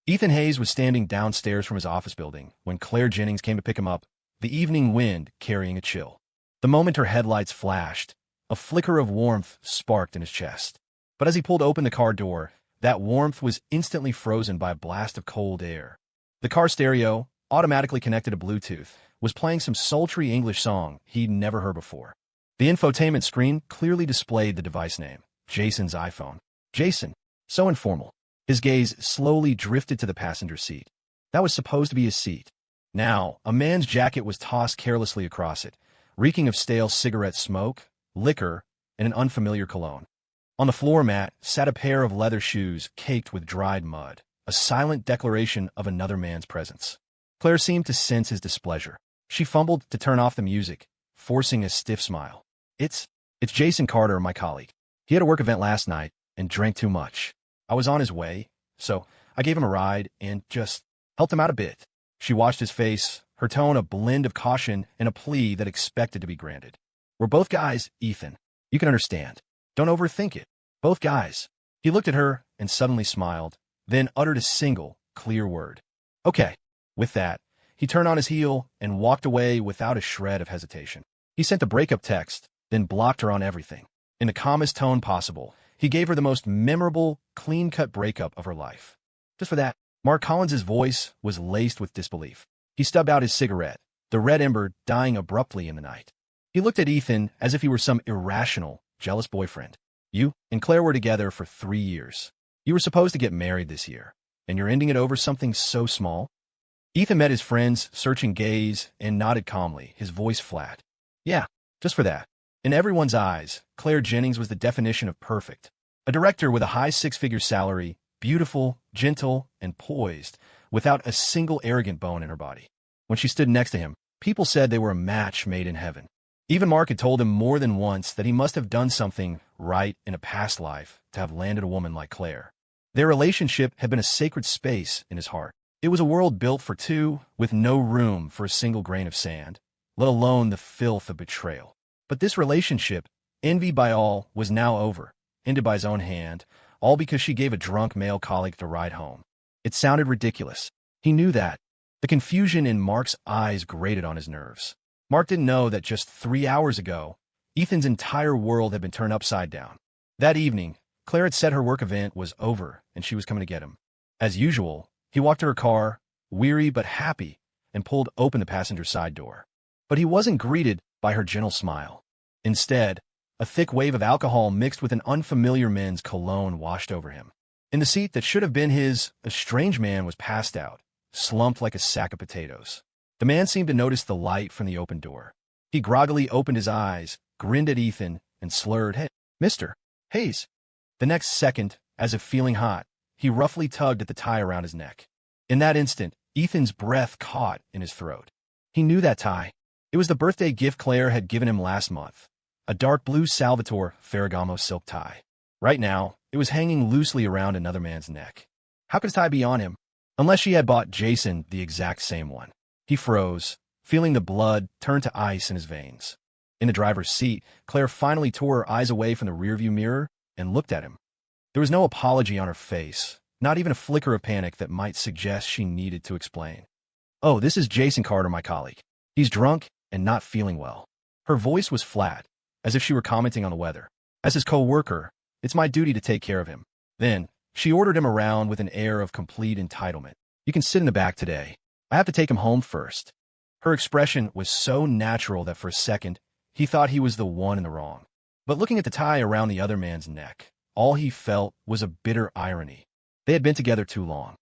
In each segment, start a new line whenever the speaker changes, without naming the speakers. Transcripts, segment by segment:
Ethan Hayes was standing downstairs from his office building when Claire Jennings came to pick him up, the evening wind carrying a chill. The moment her headlights flashed, a flicker of warmth sparked in his chest. But as he pulled open the car door, that warmth was instantly frozen by a blast of cold air. The car stereo, automatically connected to Bluetooth, was playing some sultry English song he'd never heard before. The infotainment screen clearly displayed the device name, Jason's iPhone. Jason. So informal. His gaze slowly drifted to the passenger seat. That was supposed to be his seat. Now, a man's jacket was tossed carelessly across it, reeking of stale cigarette smoke, liquor, and an unfamiliar cologne. On the floor mat sat a pair of leather shoes caked with dried mud, a silent declaration of another man's presence. Claire seemed to sense his displeasure. She fumbled to turn off the music, forcing a stiff smile. It's Jason Carter, my colleague. He had a work event last night and drank too much. I was on his way, so I gave him a ride and just helped him out a bit. She watched his face, her tone a blend of caution and a plea that expected to be granted. We're both guys, Ethan. You can understand. Don't overthink it. Both guys. He looked at her and suddenly smiled, then uttered a single, clear word. Okay. With that, he turned on his heel and walked away without a shred of hesitation. He sent a breakup text, then blocked her on everything. In the calmest tone possible, he gave her the most memorable, clean-cut breakup of her life. Just for that, Mark Collins's voice was laced with disbelief. He stubbed out his cigarette, the red ember dying abruptly in the night. He looked at Ethan as if he were some irrational, jealous boyfriend. You and Claire were together for 3 years. You were supposed to get married this year, and you're ending it over something so small? Ethan met his friend's searching gaze and nodded calmly, his voice flat. Yeah, just for that. In everyone's eyes, Claire Jennings was the definition of perfect. A director with a high six-figure salary, beautiful, gentle, and poised, without a single arrogant bone in her body. When she stood next to him, people said they were a match made in heaven. Even Mark had told him more than once that he must have done something right in a past life to have landed a woman like Claire. Their relationship had been a sacred space in his heart. It was a world built for two, with no room for a single grain of sand, let alone the filth of betrayal. But this relationship, envied by all, was now over, ended by his own hand, all because she gave a drunk male colleague the ride home. It sounded ridiculous. He knew that. The confusion in Mark's eyes grated on his nerves. Mark didn't know that just 3 hours ago, Ethan's entire world had been turned upside down. That evening, Claire had said her work event was over and she was coming to get him. As usual, he walked to her car, weary but happy, and pulled open the passenger side door. But he wasn't greeted by her gentle smile. Instead, a thick wave of alcohol mixed with an unfamiliar men's cologne washed over him. In the seat that should have been his, a strange man was passed out, slumped like a sack of potatoes. The man seemed to notice the light from the open door. He groggily opened his eyes, grinned at Ethan, and slurred, "Hey, Mr. Hayes." The next second, as if feeling hot, he roughly tugged at the tie around his neck. In that instant, Ethan's breath caught in his throat. He knew that tie. It was the birthday gift Claire had given him last month, a dark blue Salvatore Ferragamo silk tie. Right now, it was hanging loosely around another man's neck. How could his tie be on him? Unless she had bought Jason the exact same one. He froze, feeling the blood turn to ice in his veins. In the driver's seat, Claire finally tore her eyes away from the rearview mirror and looked at him. There was no apology on her face, not even a flicker of panic that might suggest she needed to explain. "Oh, this is Jason Carter, my colleague. He's drunk and not feeling well." Her voice was flat, as if she were commenting on the weather. "As his co-worker, it's my duty to take care of him." Then, she ordered him around with an air of complete entitlement. "You can sit in the back today. I have to take him home first." Her expression was so natural that for a second, he thought he was the one in the wrong. But looking at the tie around the other man's neck, all he felt was a bitter irony. They had been together too long.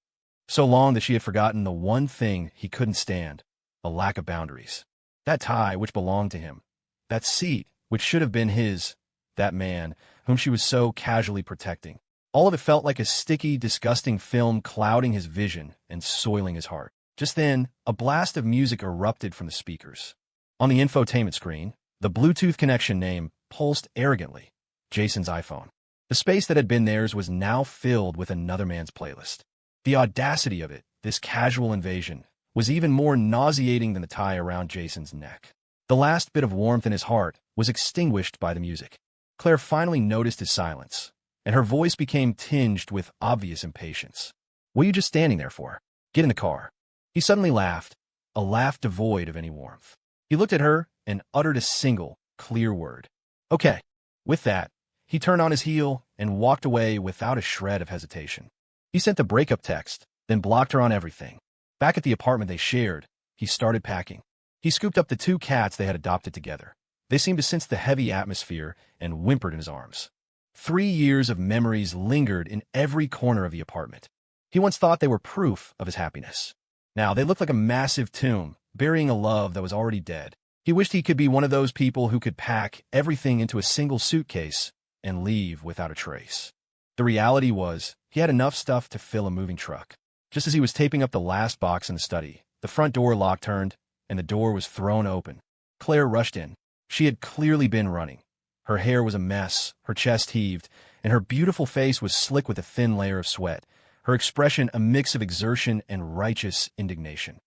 So long that she had forgotten the one thing he couldn't stand, a lack of boundaries. That tie which belonged to him, that seat which should have been his, that man whom she was so casually protecting. All of it felt like a sticky, disgusting film clouding his vision and soiling his heart. Just then, a blast of music erupted from the speakers. On the infotainment screen, the Bluetooth connection name pulsed arrogantly, Jason's iPhone. The space that had been theirs was now filled with another man's playlist. The audacity of it, this casual invasion, was even more nauseating than the tie around Jason's neck. The last bit of warmth in his heart was extinguished by the music. Claire finally noticed his silence, and her voice became tinged with obvious impatience. What are you just standing there for? Get in the car. He suddenly laughed, a laugh devoid of any warmth. He looked at her and uttered a single, clear word. Okay. With that, he turned on his heel and walked away without a shred of hesitation. He sent the breakup text, then blocked her on everything. Back at the apartment they shared, he started packing. He scooped up the 2 cats they had adopted together. They seemed to sense the heavy atmosphere and whimpered in his arms. 3 years of memories lingered in every corner of the apartment. He once thought they were proof of his happiness. Now they looked like a massive tomb, burying a love that was already dead. He wished he could be one of those people who could pack everything into a single suitcase and leave without a trace. The reality was, he had enough stuff to fill a moving truck. Just as he was taping up the last box in the study, the front door lock turned, and the door was thrown open. Claire rushed in. She had clearly been running. Her hair was a mess, her chest heaved, and her beautiful face was slick with a thin layer of sweat, her expression a mix of exertion and righteous indignation.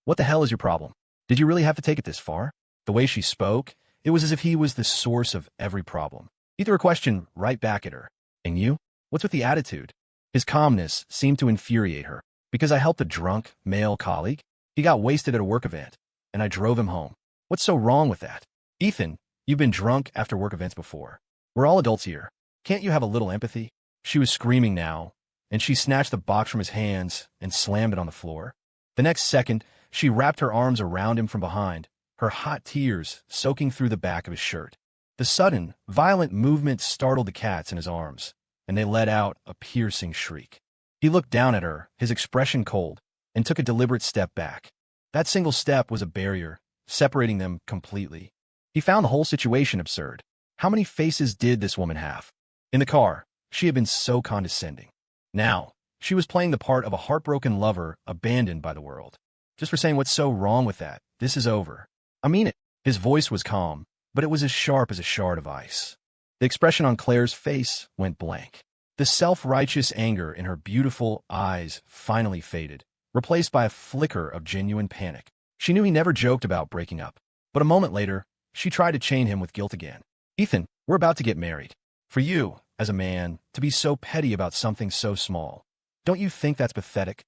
What the hell is your problem? Did you really have to take it this far? The way she spoke, it was as if he was the source of every problem. He threw a question right back at her. And you? What's with the attitude? His calmness seemed to infuriate her. Because I helped a drunk, male colleague? He got wasted at a work event, and I drove him home. What's so wrong with that? Ethan, you've been drunk after work events before. We're all adults here. Can't you have a little empathy? She was screaming now, and she snatched the box from his hands and slammed it on the floor. The next second, she wrapped her arms around him from behind, her hot tears soaking through the back of his shirt. The sudden, violent movement startled the cats in his arms, and they let out a piercing shriek. He looked down at her, his expression cold, and took a deliberate step back. That single step was a barrier, separating them completely. He found the whole situation absurd. How many faces did this woman have? In the car, she had been so condescending. Now, she was playing the part of a heartbroken lover abandoned by the world. Just for saying what's so wrong with that, this is over. I mean it. His voice was calm, but it was as sharp as a shard of ice. The expression on Claire's face went blank. The self-righteous anger in her beautiful eyes finally faded, replaced by a flicker of genuine panic. She knew he never joked about breaking up, but a moment later, she tried to chain him with guilt again. Ethan, we're about to get married. For you, as a man, to be so petty about something so small. Don't you think that's pathetic?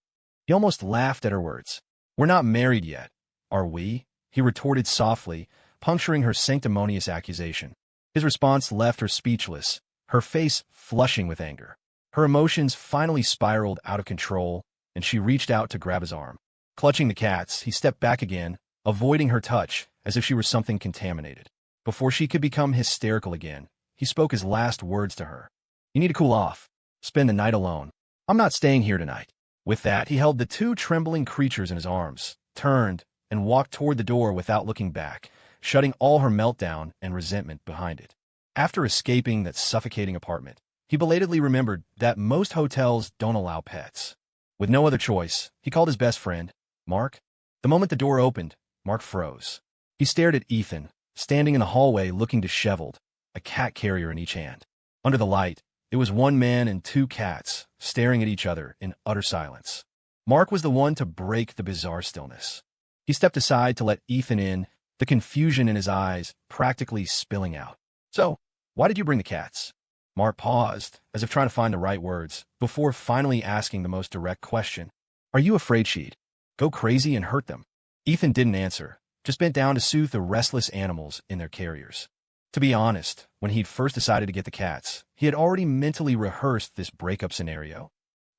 He almost laughed at her words. We're not married yet, are we? He retorted softly, puncturing her sanctimonious accusation. His response left her speechless, her face flushing with anger. Her emotions finally spiraled out of control, and she reached out to grab his arm. Clutching the cats, he stepped back again, avoiding her touch as if she were something contaminated. Before she could become hysterical again, he spoke his last words to her. You need to cool off. Spend the night alone. I'm not staying here tonight. With that, he held the 2 trembling creatures in his arms, turned, and walked toward the door without looking back, shutting all her meltdown and resentment behind it. After escaping that suffocating apartment, he belatedly remembered that most hotels don't allow pets. With no other choice, he called his best friend, Mark. The moment the door opened, Mark froze. He stared at Ethan, standing in the hallway looking disheveled, a cat carrier in each hand. Under the light, it was 1 man and 2 cats, staring at each other in utter silence. Mark was the one to break the bizarre stillness. He stepped aside to let Ethan in, the confusion in his eyes practically spilling out. So, why did you bring the cats? Mark paused, as if trying to find the right words, before finally asking the most direct question. Are you afraid she'd go crazy and hurt them? Ethan didn't answer, just bent down to soothe the restless animals in their carriers. To be honest, when he'd first decided to get the cats, he had already mentally rehearsed this breakup scenario.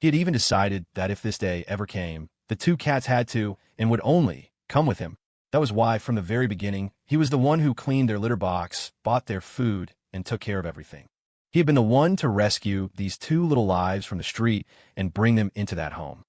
He had even decided that if this day ever came, the 2 cats had to, and would only, come with him. That was why, from the very beginning, he was the one who cleaned their litter box, bought their food, and took care of everything. He had been the one to rescue these 2 little lives from the street and bring them into that home.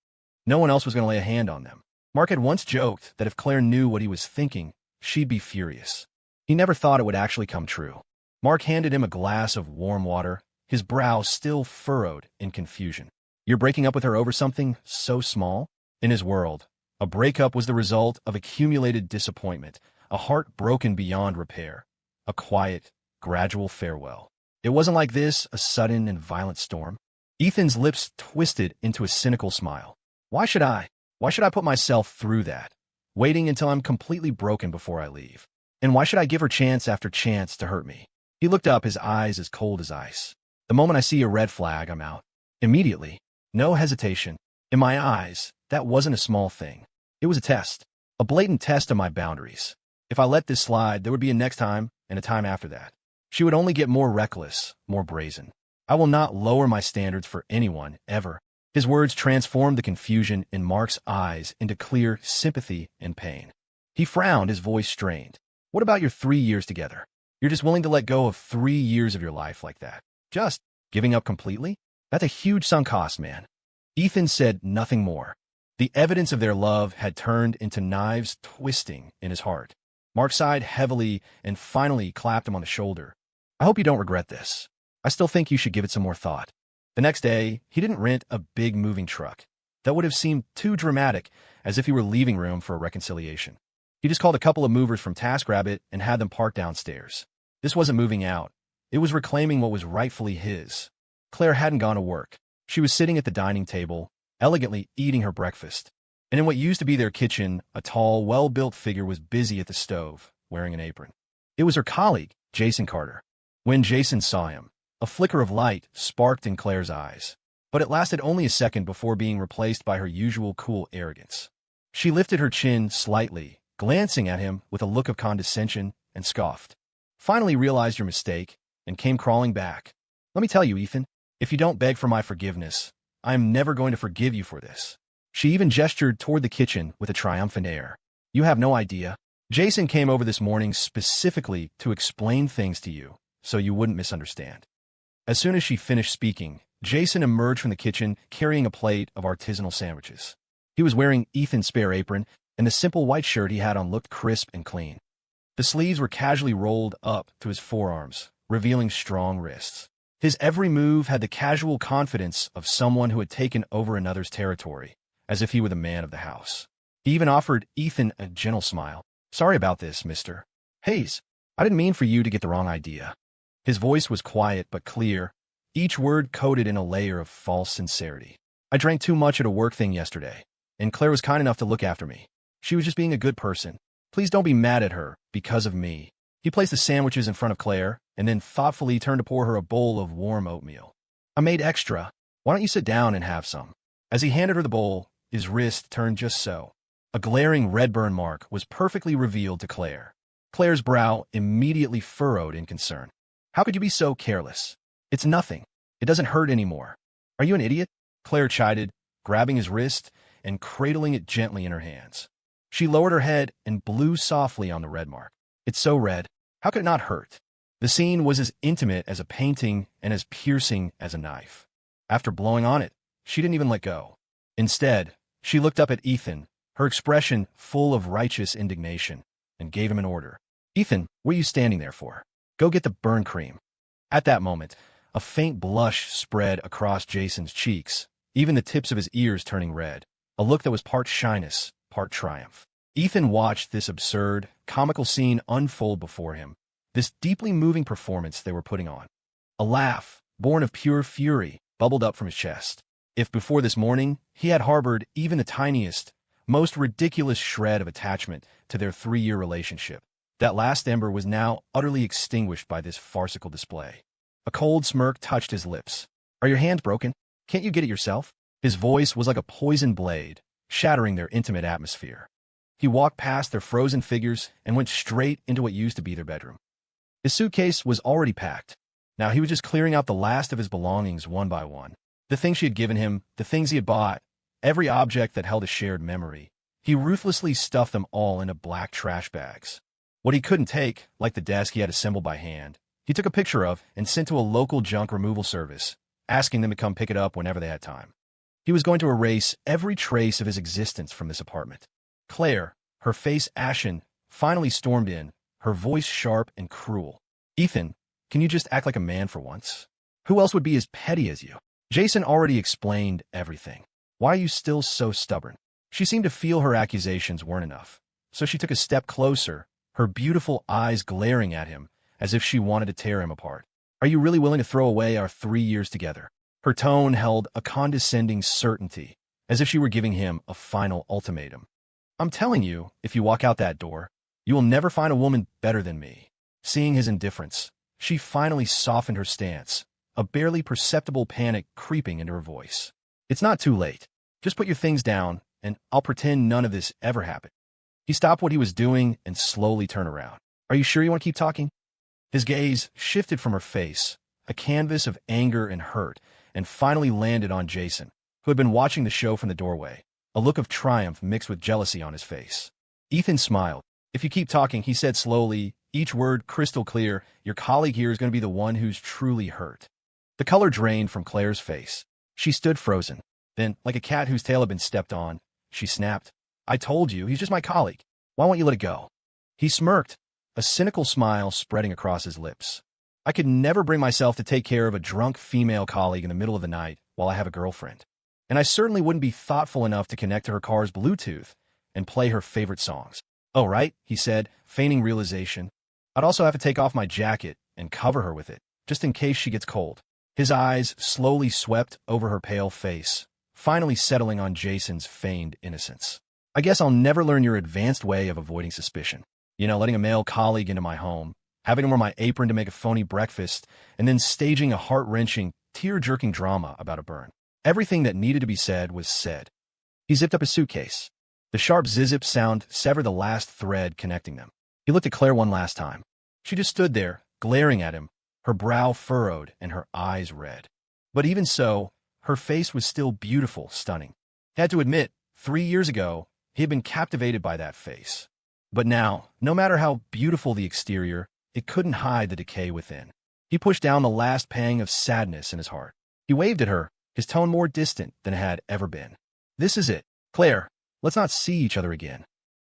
No one else was going to lay a hand on them. Mark had once joked that if Claire knew what he was thinking, she'd be furious. He never thought it would actually come true. Mark handed him a glass of warm water, his brow still furrowed in confusion. You're breaking up with her over something so small? In his world, a breakup was the result of accumulated disappointment, a heart broken beyond repair, a quiet, gradual farewell. It wasn't like this, a sudden and violent storm. Ethan's lips twisted into a cynical smile. Why should I put myself through that, waiting until I'm completely broken before I leave? And why should I give her chance after chance to hurt me? He looked up, his eyes as cold as ice. The moment I see a red flag, I'm out. Immediately. No hesitation. In my eyes, that wasn't a small thing. It was a test. A blatant test of my boundaries. If I let this slide, there would be a next time and a time after that. She would only get more reckless, more brazen. I will not lower my standards for anyone, ever. His words transformed the confusion in Mark's eyes into clear sympathy and pain. He frowned, his voice strained. What about your 3 years together? You're just willing to let go of 3 years of your life like that? Just giving up completely? That's a huge sunk cost, man. Ethan said nothing more. The evidence of their love had turned into knives twisting in his heart. Mark sighed heavily and finally clapped him on the shoulder. I hope you don't regret this. I still think you should give it some more thought. The next day, he didn't rent a big moving truck. That would have seemed too dramatic, as if he were leaving room for a reconciliation. He just called a couple of movers from TaskRabbit and had them parked downstairs. This wasn't moving out. It was reclaiming what was rightfully his. Claire hadn't gone to work. She was sitting at the dining table, elegantly eating her breakfast. And in what used to be their kitchen, a tall, well-built figure was busy at the stove, wearing an apron. It was her colleague, Jason Carter. When Jason saw him, a flicker of light sparked in Claire's eyes. But it lasted only a second before being replaced by her usual cool arrogance. She lifted her chin slightly, glancing at him with a look of condescension, and scoffed. Finally realized your mistake, and came crawling back. Let me tell you, Ethan, if you don't beg for my forgiveness, I am never going to forgive you for this. She even gestured toward the kitchen with a triumphant air. You have no idea. Jason came over this morning specifically to explain things to you, so you wouldn't misunderstand. As soon as she finished speaking, Jason emerged from the kitchen carrying a plate of artisanal sandwiches. He was wearing Ethan's spare apron, and the simple white shirt he had on looked crisp and clean. The sleeves were casually rolled up to his forearms, revealing strong wrists. His every move had the casual confidence of someone who had taken over another's territory, as if he were the man of the house. He even offered Ethan a gentle smile. Sorry about this, Mr. Hayes. I didn't mean for you to get the wrong idea. His voice was quiet but clear, each word coated in a layer of false sincerity. I drank too much at a work thing yesterday, and Claire was kind enough to look after me. She was just being a good person. Please don't be mad at her because of me. He placed the sandwiches in front of Claire, and then thoughtfully turned to pour her a bowl of warm oatmeal. I made extra. Why don't you sit down and have some? As he handed her the bowl, his wrist turned just so. A glaring red burn mark was perfectly revealed to Claire. Claire's brow immediately furrowed in concern. How could you be so careless? It's nothing. It doesn't hurt anymore. Are you an idiot? Claire chided, grabbing his wrist and cradling it gently in her hands. She lowered her head and blew softly on the red mark. It's so red. How could it not hurt? The scene was as intimate as a painting and as piercing as a knife. After blowing on it, she didn't even let go. Instead, she looked up at Ethan, her expression full of righteous indignation, and gave him an order. Ethan, what are you standing there for? Go get the burn cream. At that moment, a faint blush spread across Jason's cheeks, even the tips of his ears turning red, a look that was part shyness, part triumph. Ethan watched this absurd, comical scene unfold before him, this deeply moving performance they were putting on. A laugh, born of pure fury, bubbled up from his chest. If before this morning he had harbored even the tiniest, most ridiculous shred of attachment to their 3-year relationship, that last ember was now utterly extinguished by this farcical display. A cold smirk touched his lips. Are your hands broken? Can't you get it yourself? His voice was like a poisoned blade, shattering their intimate atmosphere. He walked past their frozen figures and went straight into what used to be their bedroom. His suitcase was already packed. Now he was just clearing out the last of his belongings one by one. The things she had given him, the things he had bought, every object that held a shared memory. He ruthlessly stuffed them all into black trash bags. What he couldn't take, like the desk he had assembled by hand, he took a picture of and sent to a local junk removal service, asking them to come pick it up whenever they had time. He was going to erase every trace of his existence from this apartment. Claire, her face ashen, finally stormed in, her voice sharp and cruel. Ethan, can you just act like a man for once? Who else would be as petty as you? Jason already explained everything. Why are you still so stubborn? She seemed to feel her accusations weren't enough, so she took a step closer, her beautiful eyes glaring at him as if she wanted to tear him apart. Are you really willing to throw away our 3 years together? Her tone held a condescending certainty, as if she were giving him a final ultimatum. I'm telling you, if you walk out that door, you will never find a woman better than me. Seeing his indifference, she finally softened her stance, a barely perceptible panic creeping into her voice. It's not too late. Just put your things down, and I'll pretend none of this ever happened. He stopped what he was doing and slowly turned around. Are you sure you want to keep talking? His gaze shifted from her face, a canvas of anger and hurt, and finally landed on Jason, who had been watching the show from the doorway, a look of triumph mixed with jealousy on his face. Ethan smiled. If you keep talking, he said slowly, each word crystal clear, your colleague here is going to be the one who's truly hurt. The color drained from Claire's face. She stood frozen. Then, like a cat whose tail had been stepped on, she snapped, I told you, he's just my colleague. Why won't you let it go? He smirked, a cynical smile spreading across his lips. I could never bring myself to take care of a drunk female colleague in the middle of the night while I have a girlfriend. And I certainly wouldn't be thoughtful enough to connect to her car's Bluetooth and play her favorite songs. Oh, right, he said, feigning realization. I'd also have to take off my jacket and cover her with it, just in case she gets cold. His eyes slowly swept over her pale face, finally settling on Jason's feigned innocence. I guess I'll never learn your advanced way of avoiding suspicion. Letting a male colleague into my home, having to wear my apron to make a phony breakfast, and then staging a heart-wrenching, tear-jerking drama about a burn. Everything that needed to be said was said. He zipped up his suitcase. The sharp zip sound severed the last thread connecting them. He looked at Claire one last time. She just stood there, glaring at him, her brow furrowed and her eyes red. But even so, her face was still beautiful, stunning. He had to admit, 3 years ago, he had been captivated by that face. But now, no matter how beautiful the exterior, it couldn't hide the decay within. He pushed down the last pang of sadness in his heart. He waved at her, his tone more distant than it had ever been. This is it. Claire, let's not see each other again.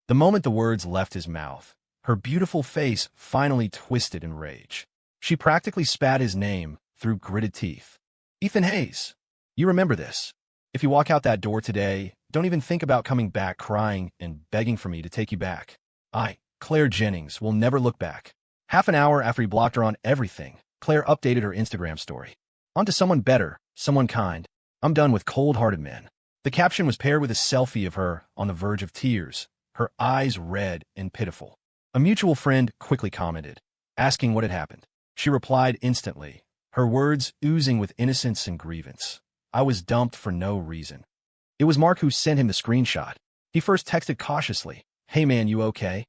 The moment the words left his mouth, her beautiful face finally twisted in rage. She practically spat his name through gritted teeth. Ethan Hayes, you remember this. If you walk out that door today, don't even think about coming back crying and begging for me to take you back. I, Claire Jennings, will never look back. Half an hour after he blocked her on everything, Claire updated her Instagram story. On to someone better, someone kind. I'm done with cold-hearted men. The caption was paired with a selfie of her on the verge of tears, her eyes red and pitiful. A mutual friend quickly commented, asking what had happened. She replied instantly, her words oozing with innocence and grievance. I was dumped for no reason. It was Mark who sent him the screenshot. He first texted cautiously, hey man, you okay?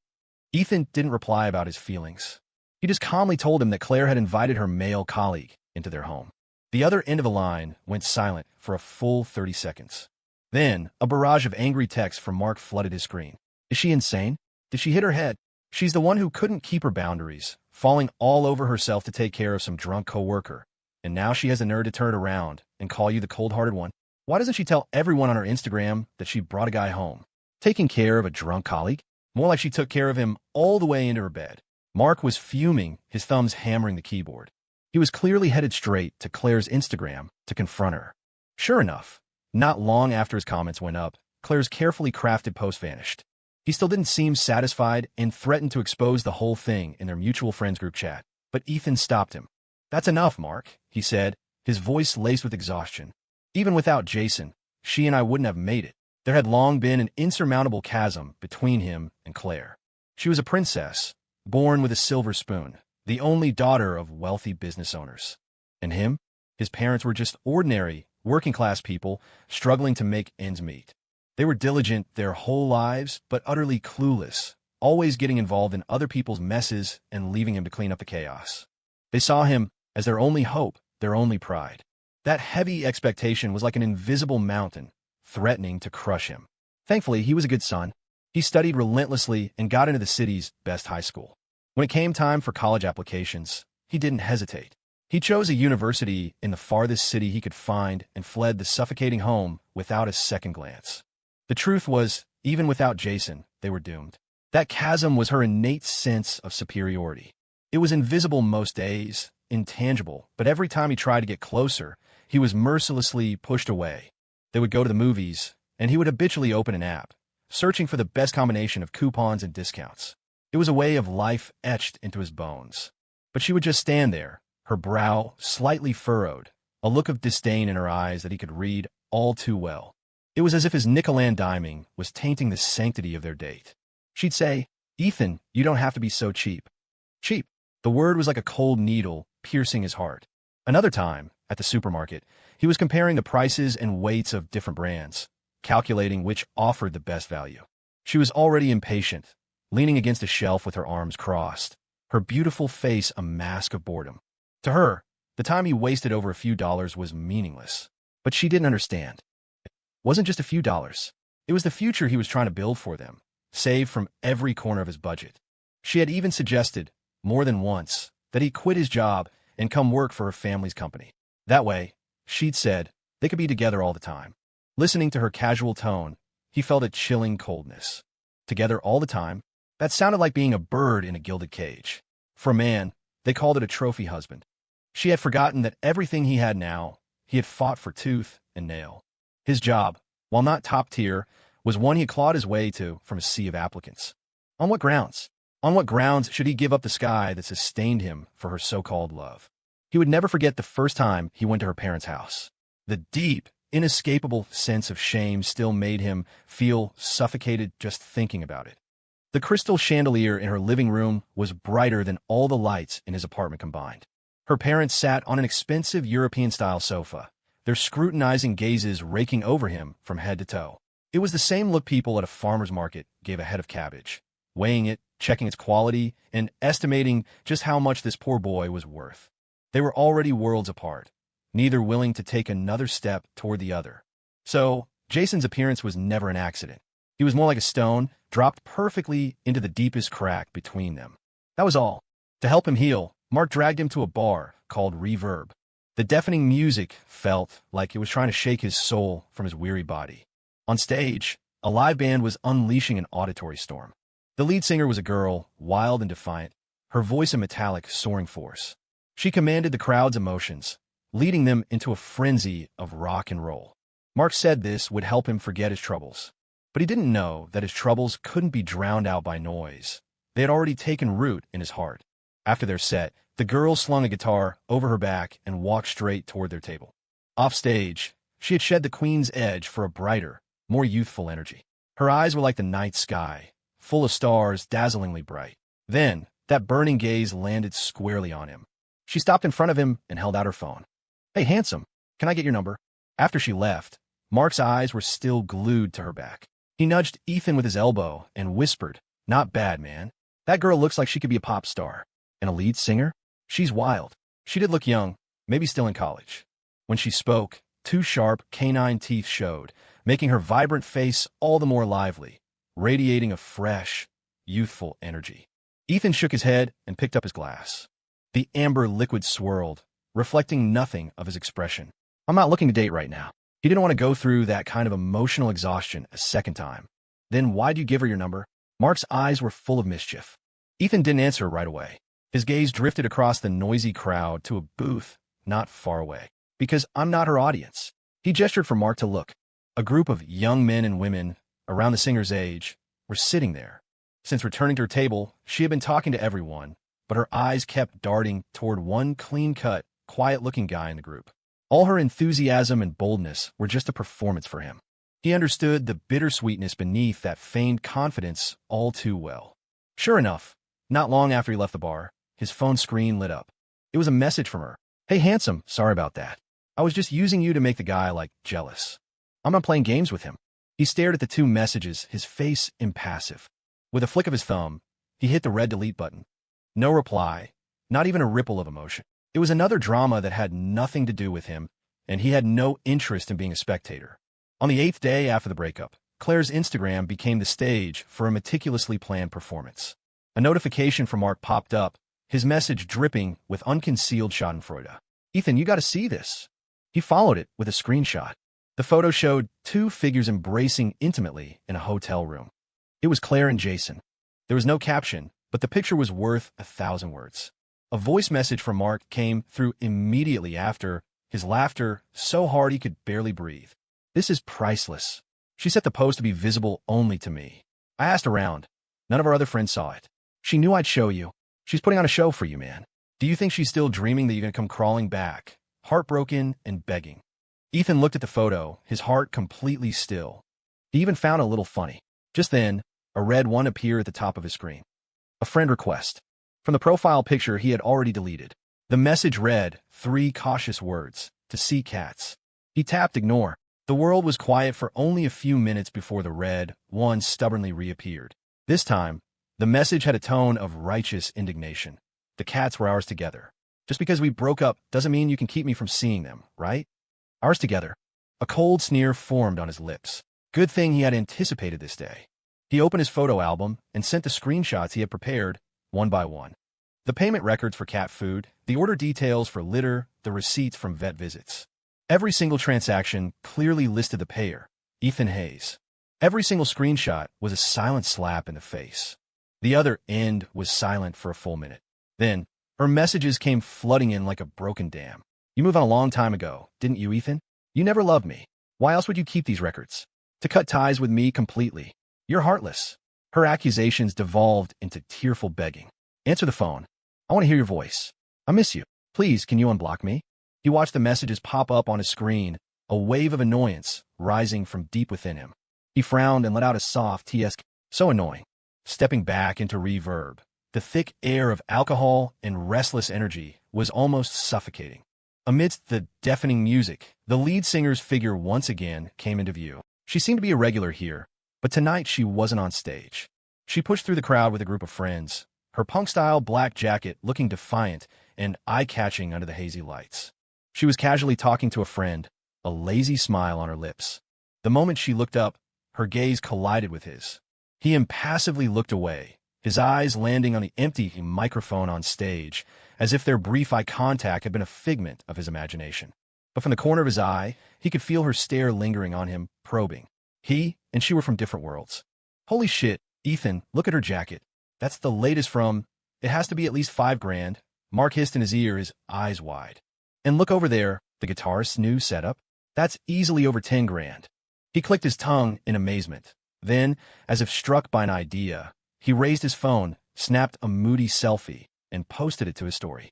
Ethan didn't reply about his feelings. He just calmly told him that Claire had invited her male colleague into their home. The other end of the line went silent for a full 30 seconds. Then, a barrage of angry texts from Mark flooded his screen. Is she insane? Did she hit her head? She's the one who couldn't keep her boundaries, falling all over herself to take care of some drunk coworker. And now she has the nerve to turn it around and call you the cold-hearted one. Why doesn't she tell everyone on her Instagram that she brought a guy home? Taking care of a drunk colleague? More like she took care of him all the way into her bed. Mark was fuming, his thumbs hammering the keyboard. He was clearly headed straight to Claire's Instagram to confront her. Sure enough, not long after his comments went up, Claire's carefully crafted post vanished. He still didn't seem satisfied and threatened to expose the whole thing in their mutual friends group chat. But Ethan stopped him. That's enough, Mark, he said, his voice laced with exhaustion. Even without Jason, she and I wouldn't have made it. There had long been an insurmountable chasm between him and Claire. She was a princess, born with a silver spoon, the only daughter of wealthy business owners. And him? His parents were just ordinary, working-class people struggling to make ends meet. They were diligent their whole lives, but utterly clueless, always getting involved in other people's messes and leaving him to clean up the chaos. They saw him as their only hope, their only pride. That heavy expectation was like an invisible mountain, threatening to crush him. Thankfully, he was a good son. He studied relentlessly and got into the city's best high school. When it came time for college applications, he didn't hesitate. He chose a university in the farthest city he could find and fled the suffocating home without a second glance. The truth was, even without Jason, they were doomed. That chasm was her innate sense of superiority. It was invisible most days, intangible, but every time he tried to get closer, he was mercilessly pushed away. They would go to the movies, and he would habitually open an app, searching for the best combination of coupons and discounts. It was a way of life etched into his bones. But she would just stand there, her brow slightly furrowed, a look of disdain in her eyes that he could read all too well. It was as if his nickel-and-diming was tainting the sanctity of their date. She'd say, Ethan, you don't have to be so cheap. Cheap. The word was like a cold needle piercing his heart. Another time, at the supermarket, he was comparing the prices and weights of different brands, calculating which offered the best value. She was already impatient, leaning against a shelf with her arms crossed, her beautiful face a mask of boredom. To her, the time he wasted over a few dollars was meaningless. But she didn't understand. It wasn't just a few dollars. It was the future he was trying to build for them, saved from every corner of his budget. She had even suggested, more than once, that he quit his job and come work for her family's company. That way, she'd said, they could be together all the time. Listening to her casual tone, he felt a chilling coldness. Together all the time? That sounded like being a bird in a gilded cage. For a man, they called it a trophy husband. She had forgotten that everything he had now, he had fought for tooth and nail. His job, while not top tier, was one he had clawed his way to from a sea of applicants. On what grounds? On what grounds should he give up the sky that sustained him for her so-called love? He would never forget the first time he went to her parents' house. The deep, inescapable sense of shame still made him feel suffocated just thinking about it. The crystal chandelier in her living room was brighter than all the lights in his apartment combined. Her parents sat on an expensive European-style sofa, their scrutinizing gazes raking over him from head to toe. It was the same look people at a farmer's market gave a head of cabbage, weighing it, checking its quality, and estimating just how much this poor boy was worth. They were already worlds apart, neither willing to take another step toward the other. So, Jason's appearance was never an accident. He was more like a stone, dropped perfectly into the deepest crack between them. That was all. To help him heal, Mark dragged him to a bar called Reverb. The deafening music felt like it was trying to shake his soul from his weary body. On stage, a live band was unleashing an auditory storm. The lead singer was a girl, wild and defiant, her voice a metallic, soaring force. She commanded the crowd's emotions, leading them into a frenzy of rock and roll. Mark said this would help him forget his troubles. But he didn't know that his troubles couldn't be drowned out by noise. They had already taken root in his heart. After their set, the girl slung a guitar over her back and walked straight toward their table. Off stage, she had shed the queen's edge for a brighter, more youthful energy. Her eyes were like the night sky, full of stars, dazzlingly bright. Then, that burning gaze landed squarely on him. She stopped in front of him and held out her phone. "Hey, handsome, can I get your number?" After she left, Mark's eyes were still glued to her back. He nudged Ethan with his elbow and whispered, "Not bad, man. That girl looks like she could be a pop star. And a lead singer? She's wild." She did look young, maybe still in college. When she spoke, two sharp, canine teeth showed, making her vibrant face all the more lively, radiating a fresh, youthful energy. Ethan shook his head and picked up his glass. The amber liquid swirled, reflecting nothing of his expression. "I'm not looking to date right now." He didn't want to go through that kind of emotional exhaustion a second time. "Then why'd you give her your number?" Mark's eyes were full of mischief. Ethan didn't answer right away. His gaze drifted across the noisy crowd to a booth not far away. "Because I'm not her audience." He gestured for Mark to look. A group of young men and women, around the singer's age, were sitting there. Since returning to her table, she had been talking to everyone, but her eyes kept darting toward one clean-cut, quiet-looking guy in the group. All her enthusiasm and boldness were just a performance for him. He understood the bittersweetness beneath that feigned confidence all too well. Sure enough, not long after he left the bar, his phone screen lit up. It was a message from her. "Hey, handsome, sorry about that. I was just using you to make the guy, jealous. I'm not playing games with him." He stared at the two messages, his face impassive. With a flick of his thumb, he hit the red delete button. No reply, not even a ripple of emotion. It was another drama that had nothing to do with him, and he had no interest in being a spectator. On the 8th day after the breakup, Claire's Instagram became the stage for a meticulously planned performance. A notification from Mark popped up, his message dripping with unconcealed schadenfreude. "Ethan, you gotta see this." He followed it with a screenshot. The photo showed two figures embracing intimately in a hotel room. It was Claire and Jason. There was no caption, but the picture was worth 1,000 words. A voice message from Mark came through immediately after, his laughter so hard he could barely breathe. "This is priceless. She set the post to be visible only to me. I asked around. None of our other friends saw it. She knew I'd show you. She's putting on a show for you, man. Do you think she's still dreaming that you're going to come crawling back, heartbroken and begging?" Ethan looked at the photo, his heart completely still. He even found it a little funny. Just then, a red one appeared at the top of his screen. A friend request. From the profile picture he had already deleted. The message read, 3 cautious words, to see cats. He tapped ignore. The world was quiet for only a few minutes before the red one stubbornly reappeared. This time, the message had a tone of righteous indignation. The cats were ours together. Just because we broke up doesn't mean you can keep me from seeing them, right? Ours together. A cold sneer formed on his lips. Good thing he had anticipated this day. He opened his photo album and sent the screenshots he had prepared, one by one. The payment records for cat food, the order details for litter, the receipts from vet visits. Every single transaction clearly listed the payer, Ethan Hayes. Every single screenshot was a silent slap in the face. The other end was silent for a full minute. Then, her messages came flooding in like a broken dam. You moved on a long time ago, didn't you, Ethan? You never loved me. Why else would you keep these records? To cut ties with me completely. You're heartless. Her accusations devolved into tearful begging. Answer the phone. I want to hear your voice. I miss you. Please, can you unblock me? He watched the messages pop up on his screen, a wave of annoyance rising from deep within him. He frowned and let out a soft TS. So annoying. Stepping back into reverb, the thick air of alcohol and restless energy was almost suffocating. Amidst the deafening music, the lead singer's figure once again came into view. She seemed to be a regular here, but tonight she wasn't on stage. She pushed through the crowd with a group of friends, her punk-style black jacket looking defiant and eye-catching under the hazy lights. She was casually talking to a friend, a lazy smile on her lips. The moment she looked up, her gaze collided with his. He impassively looked away, his eyes landing on the empty microphone on stage, as if their brief eye contact had been a figment of his imagination. But from the corner of his eye, he could feel her stare lingering on him, probing. He and she were from different worlds. Holy shit, Ethan, look at her jacket. That's the latest from, it has to be at least $5,000. Mark hissed in his ear, his eyes wide. And look over there, the guitarist's new setup. That's easily over $10,000. He clicked his tongue in amazement. Then, as if struck by an idea, he raised his phone, snapped a moody selfie, and posted it to his story.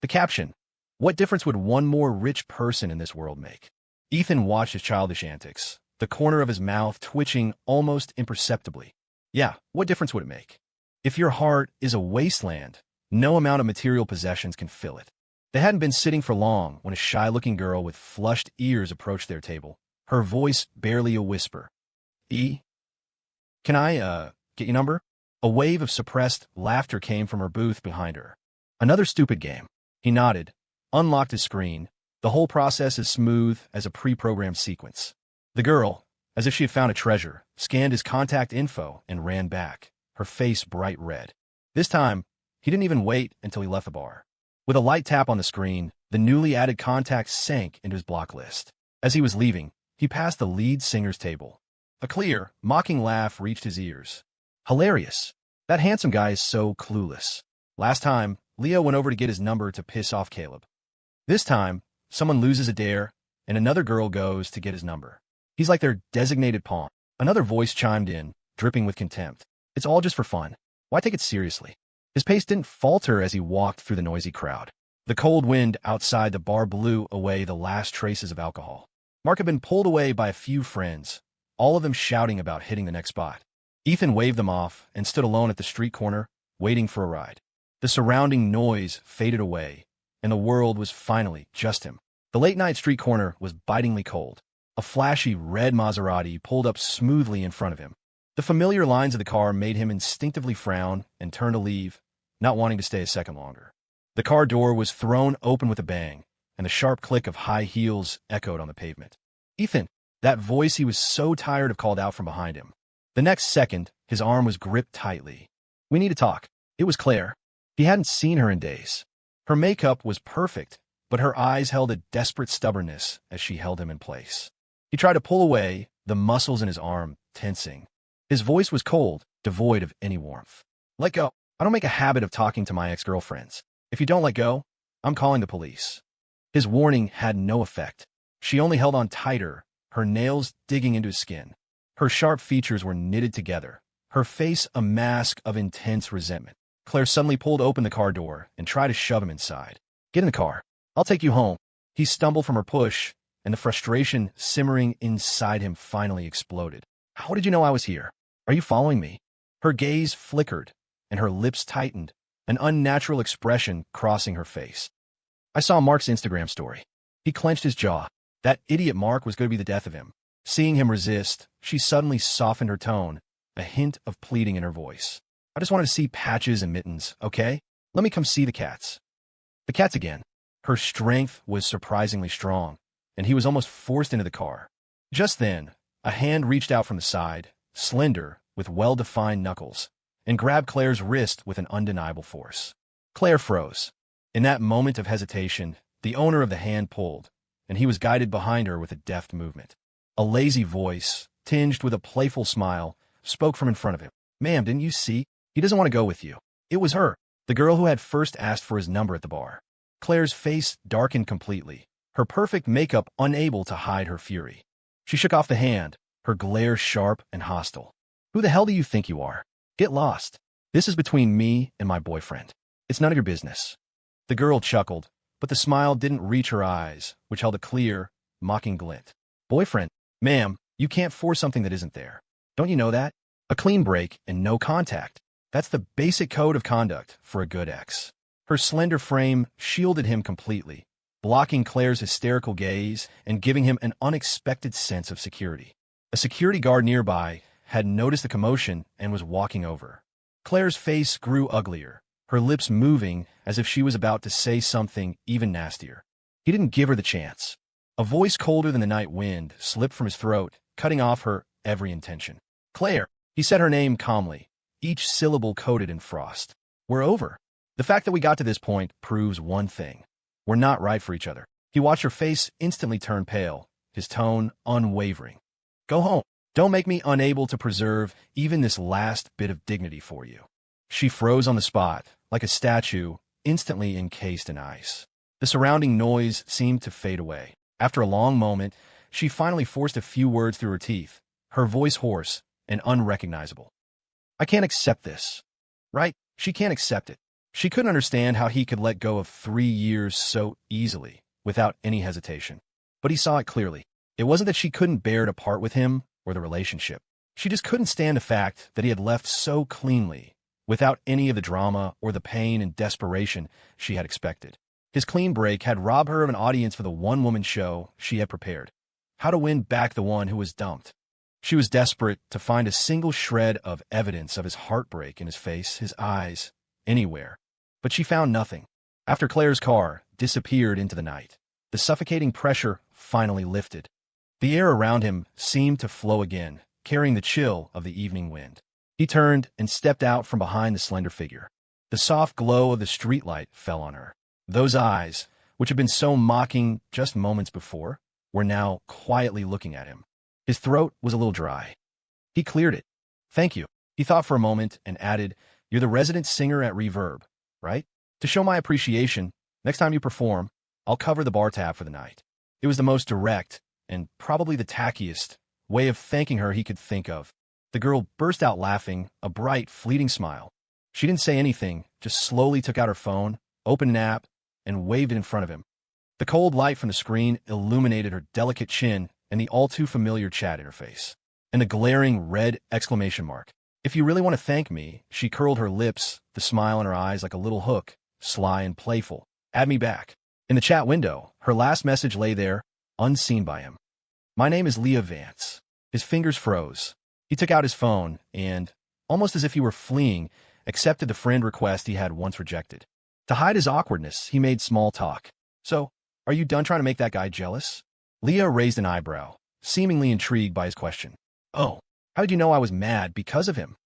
The caption, what difference would one more rich person in this world make? Ethan watched his childish antics, the corner of his mouth twitching almost imperceptibly. Yeah, what difference would it make? If your heart is a wasteland, no amount of material possessions can fill it. They hadn't been sitting for long when a shy-looking girl with flushed ears approached their table, her voice barely a whisper. Can I, get your number? A wave of suppressed laughter came from her booth behind her. Another stupid game. He nodded, unlocked his screen, the whole process as smooth as a pre-programmed sequence. The girl, as if she had found a treasure, scanned his contact info and ran back, her face bright red. This time, he didn't even wait until he left the bar. With a light tap on the screen, the newly added contacts sank into his block list. As he was leaving, he passed the lead singer's table. A clear, mocking laugh reached his ears. Hilarious. That handsome guy is so clueless. Last time, Leo went over to get his number to piss off Caleb. This time, someone loses a dare, and another girl goes to get his number. He's like their designated pawn. Another voice chimed in, dripping with contempt. It's all just for fun. Why take it seriously? His pace didn't falter as he walked through the noisy crowd. The cold wind outside the bar blew away the last traces of alcohol. Mark had been pulled away by a few friends, all of them shouting about hitting the next spot. Ethan waved them off and stood alone at the street corner, waiting for a ride. The surrounding noise faded away, and the world was finally just him. The late-night street corner was bitingly cold. A flashy red Maserati pulled up smoothly in front of him. The familiar lines of the car made him instinctively frown and turn to leave, not wanting to stay a second longer. The car door was thrown open with a bang, and the sharp click of high heels echoed on the pavement. Ethan, that voice he was so tired of called out from behind him. The next second, his arm was gripped tightly. We need to talk. It was Claire. He hadn't seen her in days. Her makeup was perfect, but her eyes held a desperate stubbornness as she held him in place. He tried to pull away, the muscles in his arm tensing. His voice was cold, devoid of any warmth. Let go. I don't make a habit of talking to my ex-girlfriends. If you don't let go, I'm calling the police. His warning had no effect. She only held on tighter, her nails digging into his skin. Her sharp features were knitted together, her face a mask of intense resentment. Claire suddenly pulled open the car door and tried to shove him inside. Get in the car. I'll take you home. He stumbled from her push, and the frustration simmering inside him finally exploded. How did you know I was here? Are you following me? Her gaze flickered, and her lips tightened, an unnatural expression crossing her face. I saw Mark's Instagram story. He clenched his jaw. That idiot Mark was going to be the death of him. Seeing him resist, she suddenly softened her tone, a hint of pleading in her voice. I just wanted to see Patches and Mittens, okay? Let me come see the cats. The cats again. Her strength was surprisingly strong, and he was almost forced into the car. Just then, a hand reached out from the side, slender, with well-defined knuckles, and grabbed Claire's wrist with an undeniable force. Claire froze. In that moment of hesitation, the owner of the hand pulled, and he was guided behind her with a deft movement. A lazy voice, tinged with a playful smile, spoke from in front of him. Ma'am, didn't you see? He doesn't want to go with you. It was her, the girl who had first asked for his number at the bar. Claire's face darkened completely, her perfect makeup unable to hide her fury. She shook off the hand, her glare sharp and hostile. Who the hell do you think you are? Get lost. This is between me and my boyfriend. It's none of your business. The girl chuckled, but the smile didn't reach her eyes, which held a clear, mocking glint. Boyfriend? Ma'am, you can't force something that isn't there. Don't you know that? A clean break and no contact. That's the basic code of conduct for a good ex. Her slender frame shielded him completely, blocking Claire's hysterical gaze and giving him an unexpected sense of security. A security guard nearby had noticed the commotion and was walking over. Claire's face grew uglier, her lips moving as if she was about to say something even nastier. He didn't give her the chance. A voice colder than the night wind slipped from his throat, cutting off her every intention. Claire, he said her name calmly, each syllable coated in frost. We're over. The fact that we got to this point proves one thing. We're not right for each other. He watched her face instantly turn pale, his tone unwavering. Go home. Don't make me unable to preserve even this last bit of dignity for you. She froze on the spot, like a statue instantly encased in ice. The surrounding noise seemed to fade away. After a long moment, she finally forced a few words through her teeth, her voice hoarse and unrecognizable. I can't accept this. Right? She can't accept it. She couldn't understand how he could let go of 3 years so easily, without any hesitation. But he saw it clearly. It wasn't that she couldn't bear to part with him or the relationship. She just couldn't stand the fact that he had left so cleanly, without any of the drama or the pain and desperation she had expected. His clean break had robbed her of an audience for the one-woman show she had prepared. How to win back the one who was dumped. She was desperate to find a single shred of evidence of his heartbreak in his face, his eyes, anywhere. But she found nothing. After Claire's car disappeared into the night, the suffocating pressure finally lifted. The air around him seemed to flow again, carrying the chill of the evening wind. He turned and stepped out from behind the slender figure. The soft glow of the streetlight fell on her. Those eyes, which had been so mocking just moments before, were now quietly looking at him. His throat was a little dry. He cleared it. Thank you. He thought for a moment and added, You're the resident singer at Reverb, right? To show my appreciation, next time you perform, I'll cover the bar tab for the night. It was the most direct, and probably the tackiest, way of thanking her he could think of. The girl burst out laughing, a bright, fleeting smile. She didn't say anything, just slowly took out her phone, opened an app, and waved it in front of him. The cold light from the screen illuminated her delicate chin and the all-too-familiar chat interface, and a glaring red exclamation mark. If you really want to thank me, she curled her lips, the smile in her eyes like a little hook, sly and playful. Add me back. In the chat window, her last message lay there, unseen by him. My name is Leah Vance. His fingers froze. He took out his phone and, almost as if he were fleeing, accepted the friend request he had once rejected. To hide his awkwardness, he made small talk. So, are you done trying to make that guy jealous? Leah raised an eyebrow, seemingly intrigued by his question. Oh, how did you know I was mad because of him?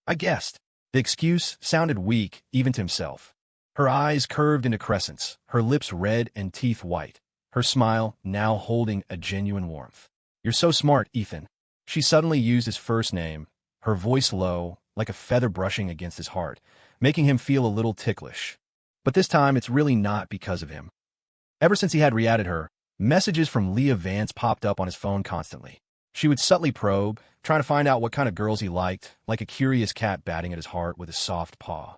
I guessed. The excuse sounded weak, even to himself. Her eyes curved into crescents, her lips red and teeth white, her smile now holding a genuine warmth. You're so smart, Ethan. She suddenly used his first name, her voice low, like a feather brushing against his heart, making him feel a little ticklish. But this time it's really not because of him. Ever since he had re-added her, messages from Leah Vance popped up on his phone constantly. She would subtly probe, trying to find out what kind of girls he liked, like a curious cat batting at his heart with a soft paw.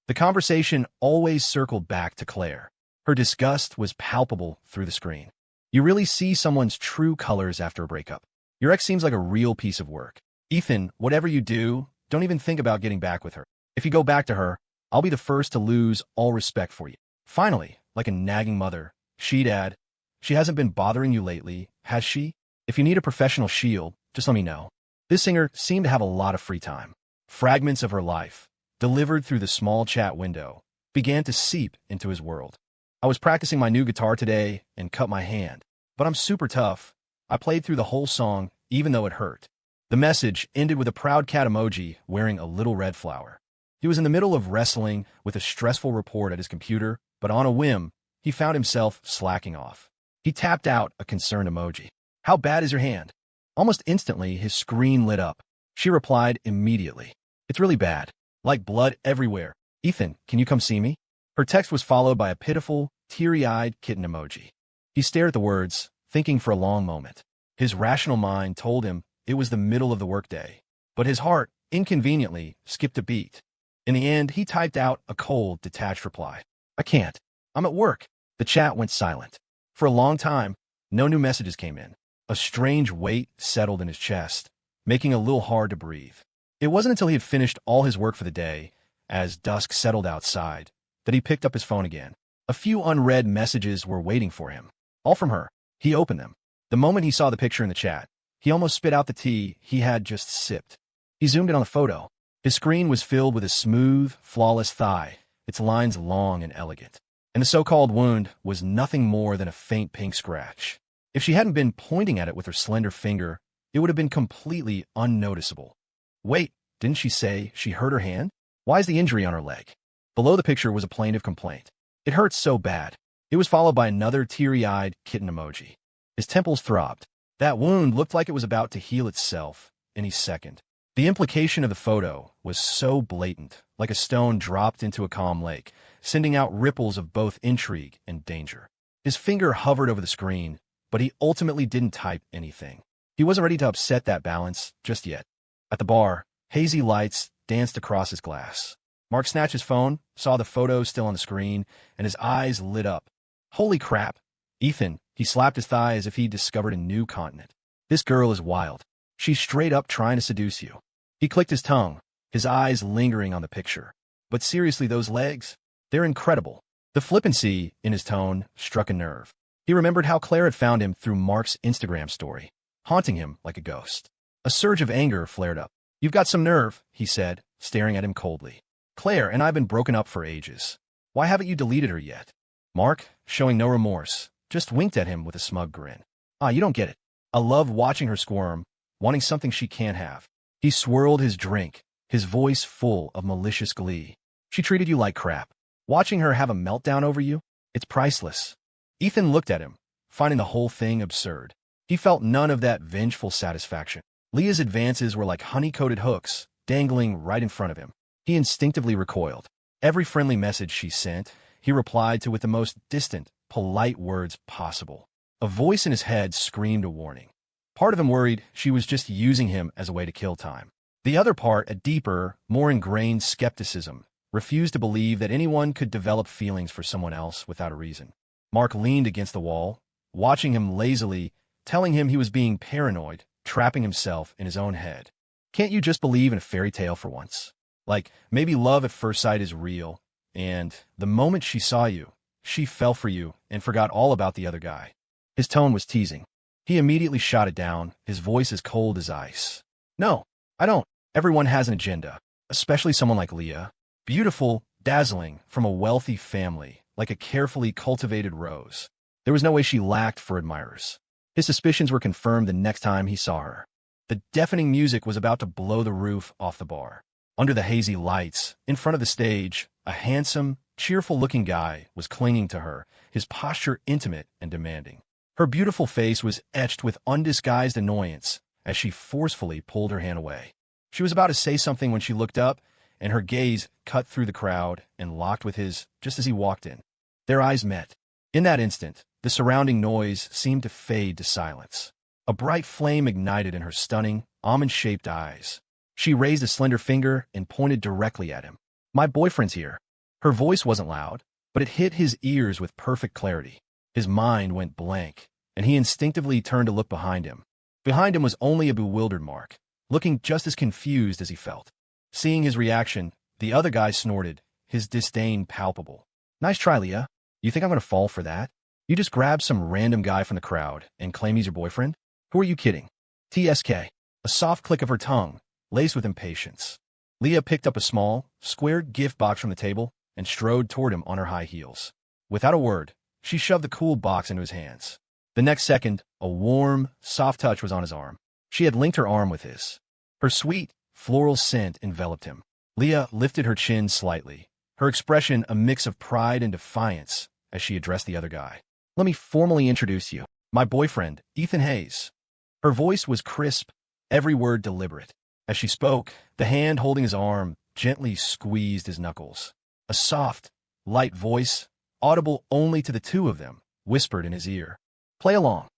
The conversation always circled back to Claire. Her disgust was palpable through the screen. You really see someone's true colors after a breakup. Your ex seems like a real piece of work. Ethan, whatever you do, don't even think about getting back with her. If you go back to her, I'll be the first to lose all respect for you. Finally, like a nagging mother, she'd add, She hasn't been bothering you lately, has she? If you need a professional shield, just let me know. This singer seemed to have a lot of free time. Fragments of her life, delivered through the small chat window, began to seep into his world. I was practicing my new guitar today and cut my hand, but I'm super tough. I played through the whole song, even though it hurt. The message ended with a proud cat emoji wearing a little red flower. He was in the middle of wrestling with a stressful report at his computer, but on a whim, he found himself slacking off. He tapped out a concerned emoji. How bad is your hand? Almost instantly, his screen lit up. She replied immediately. It's really bad. Like blood everywhere. Ethan, can you come see me? Her text was followed by a pitiful, teary-eyed kitten emoji. He stared at the words, thinking for a long moment. His rational mind told him it was the middle of the workday, but his heart, inconveniently, skipped a beat. In the end, he typed out a cold, detached reply. I can't. I'm at work. The chat went silent. For a long time, no new messages came in. A strange weight settled in his chest, making it a little hard to breathe. It wasn't until he had finished all his work for the day, as dusk settled outside, that he picked up his phone again. A few unread messages were waiting for him. All from her. He opened them. The moment he saw the picture in the chat, he almost spit out the tea he had just sipped. He zoomed in on the photo. His screen was filled with a smooth, flawless thigh, its lines long and elegant. And the so-called wound was nothing more than a faint pink scratch. If she hadn't been pointing at it with her slender finger, it would have been completely unnoticeable. Wait, didn't she say she hurt her hand? Why is the injury on her leg? Below the picture was a plaintive complaint. It hurts so bad. It was followed by another teary-eyed kitten emoji. His temples throbbed. That wound looked like it was about to heal itself any second. The implication of the photo was so blatant, like a stone dropped into a calm lake, sending out ripples of both intrigue and danger. His finger hovered over the screen, but he ultimately didn't type anything. He wasn't ready to upset that balance just yet. At the bar, hazy lights danced across his glass. Mark snatched his phone, saw the photo still on the screen, and his eyes lit up. Holy crap. Ethan, he slapped his thigh as if he'd discovered a new continent. This girl is wild. She's straight up trying to seduce you. He clicked his tongue, his eyes lingering on the picture. But seriously, those legs? They're incredible. The flippancy in his tone struck a nerve. He remembered how Claire had found him through Mark's Instagram story, haunting him like a ghost. A surge of anger flared up. You've got some nerve, he said, staring at him coldly. Claire and I've been broken up for ages. Why haven't you deleted her yet? Mark, showing no remorse, just winked at him with a smug grin. You don't get it. I love watching her squirm, wanting something she can't have. He swirled his drink, his voice full of malicious glee. She treated you like crap. Watching her have a meltdown over you? It's priceless. Ethan looked at him, finding the whole thing absurd. He felt none of that vengeful satisfaction. Leah's advances were like honey-coated hooks, dangling right in front of him. He instinctively recoiled. Every friendly message she sent, he replied to with the most distant, polite words possible. A voice in his head screamed a warning. Part of him worried she was just using him as a way to kill time. The other part, a deeper, more ingrained skepticism, refused to believe that anyone could develop feelings for someone else without a reason. Mark leaned against the wall, watching him lazily, telling him he was being paranoid, trapping himself in his own head. Can't you just believe in a fairy tale for once? Like, maybe love at first sight is real, and the moment she saw you, she fell for you and forgot all about the other guy. His tone was teasing. He immediately shot it down, his voice as cold as ice. No, I don't. Everyone has an agenda, especially someone like Leah. Beautiful, dazzling, from a wealthy family, like a carefully cultivated rose. There was no way she lacked for admirers. His suspicions were confirmed the next time he saw her. The deafening music was about to blow the roof off the bar. Under the hazy lights, in front of the stage, a handsome, cheerful-looking guy was clinging to her, his posture intimate and demanding. Her beautiful face was etched with undisguised annoyance as she forcefully pulled her hand away. She was about to say something when she looked up, and her gaze cut through the crowd and locked with his just as he walked in. Their eyes met. In that instant, the surrounding noise seemed to fade to silence. A bright flame ignited in her stunning, almond-shaped eyes. She raised a slender finger and pointed directly at him. My boyfriend's here. Her voice wasn't loud, but it hit his ears with perfect clarity. His mind went blank, and he instinctively turned to look behind him. Behind him was only a bewildered Mark, looking just as confused as he felt. Seeing his reaction, the other guy snorted, his disdain palpable. Nice try, Leah. You think I'm going to fall for that? You just grab some random guy from the crowd and claim he's your boyfriend? Who are you kidding? TSK. A soft click of her tongue, laced with impatience. Leah picked up a small, square gift box from the table and strode toward him on her high heels. Without a word, she shoved the cool box into his hands. The next second, a warm, soft touch was on his arm. She had linked her arm with his. Her sweet, floral scent enveloped him. Leah lifted her chin slightly, her expression a mix of pride and defiance as she addressed the other guy. Let me formally introduce you. My boyfriend, Ethan Hayes. Her voice was crisp, every word deliberate. As she spoke, the hand holding his arm gently squeezed his knuckles. A soft, light voice, audible only to the two of them, whispered in his ear. Play along.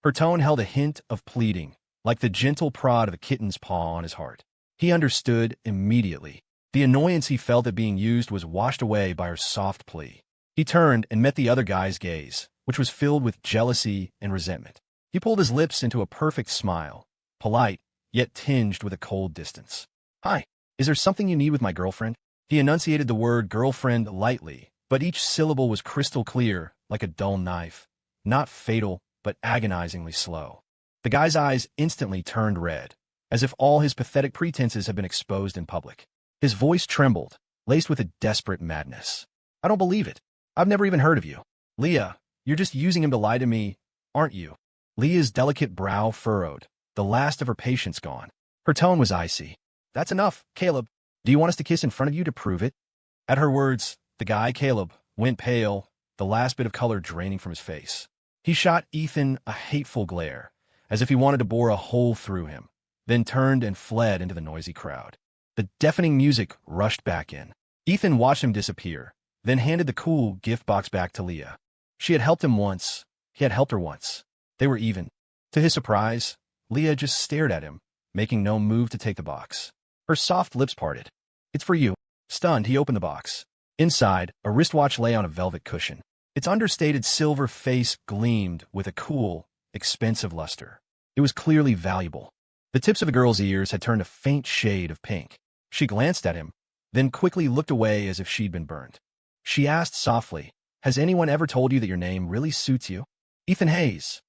Her tone held a hint of pleading, like the gentle prod of a kitten's paw on his heart. He understood immediately. The annoyance he felt at being used was washed away by her soft plea. He turned and met the other guy's gaze, which was filled with jealousy and resentment. He pulled his lips into a perfect smile, polite, yet tinged with a cold distance. Hi, is there something you need with my girlfriend? He enunciated the word girlfriend lightly, but each syllable was crystal clear, like a dull knife. Not fatal, but agonizingly slow. The guy's eyes instantly turned red, as if all his pathetic pretenses had been exposed in public. His voice trembled, laced with a desperate madness. I don't believe it. I've never even heard of you. Leah, you're just using him to lie to me, aren't you? Leah's delicate brow furrowed, the last of her patience gone. Her tone was icy. That's enough, Caleb. Do you want us to kiss in front of you to prove it? At her words, the guy, Caleb, went pale, the last bit of color draining from his face. He shot Ethan a hateful glare, as if he wanted to bore a hole through him, then turned and fled into the noisy crowd. The deafening music rushed back in. Ethan watched him disappear, then handed the cool gift box back to Leah. She had helped him once. He had helped her once. They were even. To his surprise, Leah just stared at him, making no move to take the box. Her soft lips parted. It's for you. Stunned, he opened the box. Inside, a wristwatch lay on a velvet cushion. Its understated silver face gleamed with a cool, expensive luster. It was clearly valuable. The tips of the girl's ears had turned a faint shade of pink. She glanced at him, then quickly looked away as if she'd been burned. She asked softly, Has anyone ever told you that your name really suits you? Ethan Hayes.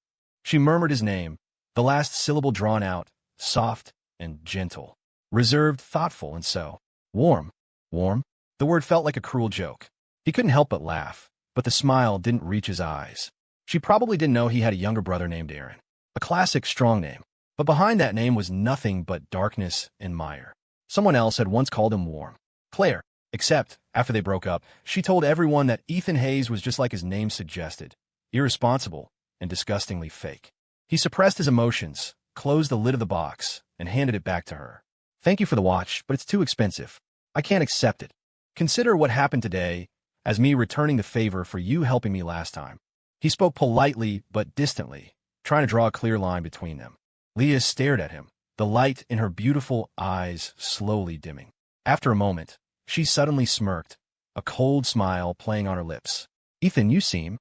She murmured his name, the last syllable drawn out, soft and gentle. Reserved, thoughtful, and so warm. Warm? The word felt like a cruel joke. He couldn't help but laugh, but the smile didn't reach his eyes. She probably didn't know he had a younger brother named Aaron. A classic strong name. But behind that name was nothing but darkness and mire. Someone else had once called him warm. Claire. Except, after they broke up, she told everyone that Ethan Hayes was just like his name suggested. Irresponsible and disgustingly fake. He suppressed his emotions, closed the lid of the box, and handed it back to her. Thank you for the watch, but it's too expensive. I can't accept it. Consider what happened today as me returning the favor for you helping me last time. He spoke politely but distantly, trying to draw a clear line between them. Leah stared at him, the light in her beautiful eyes slowly dimming. After a moment, she suddenly smirked, a cold smile playing on her lips. Ethan, you seem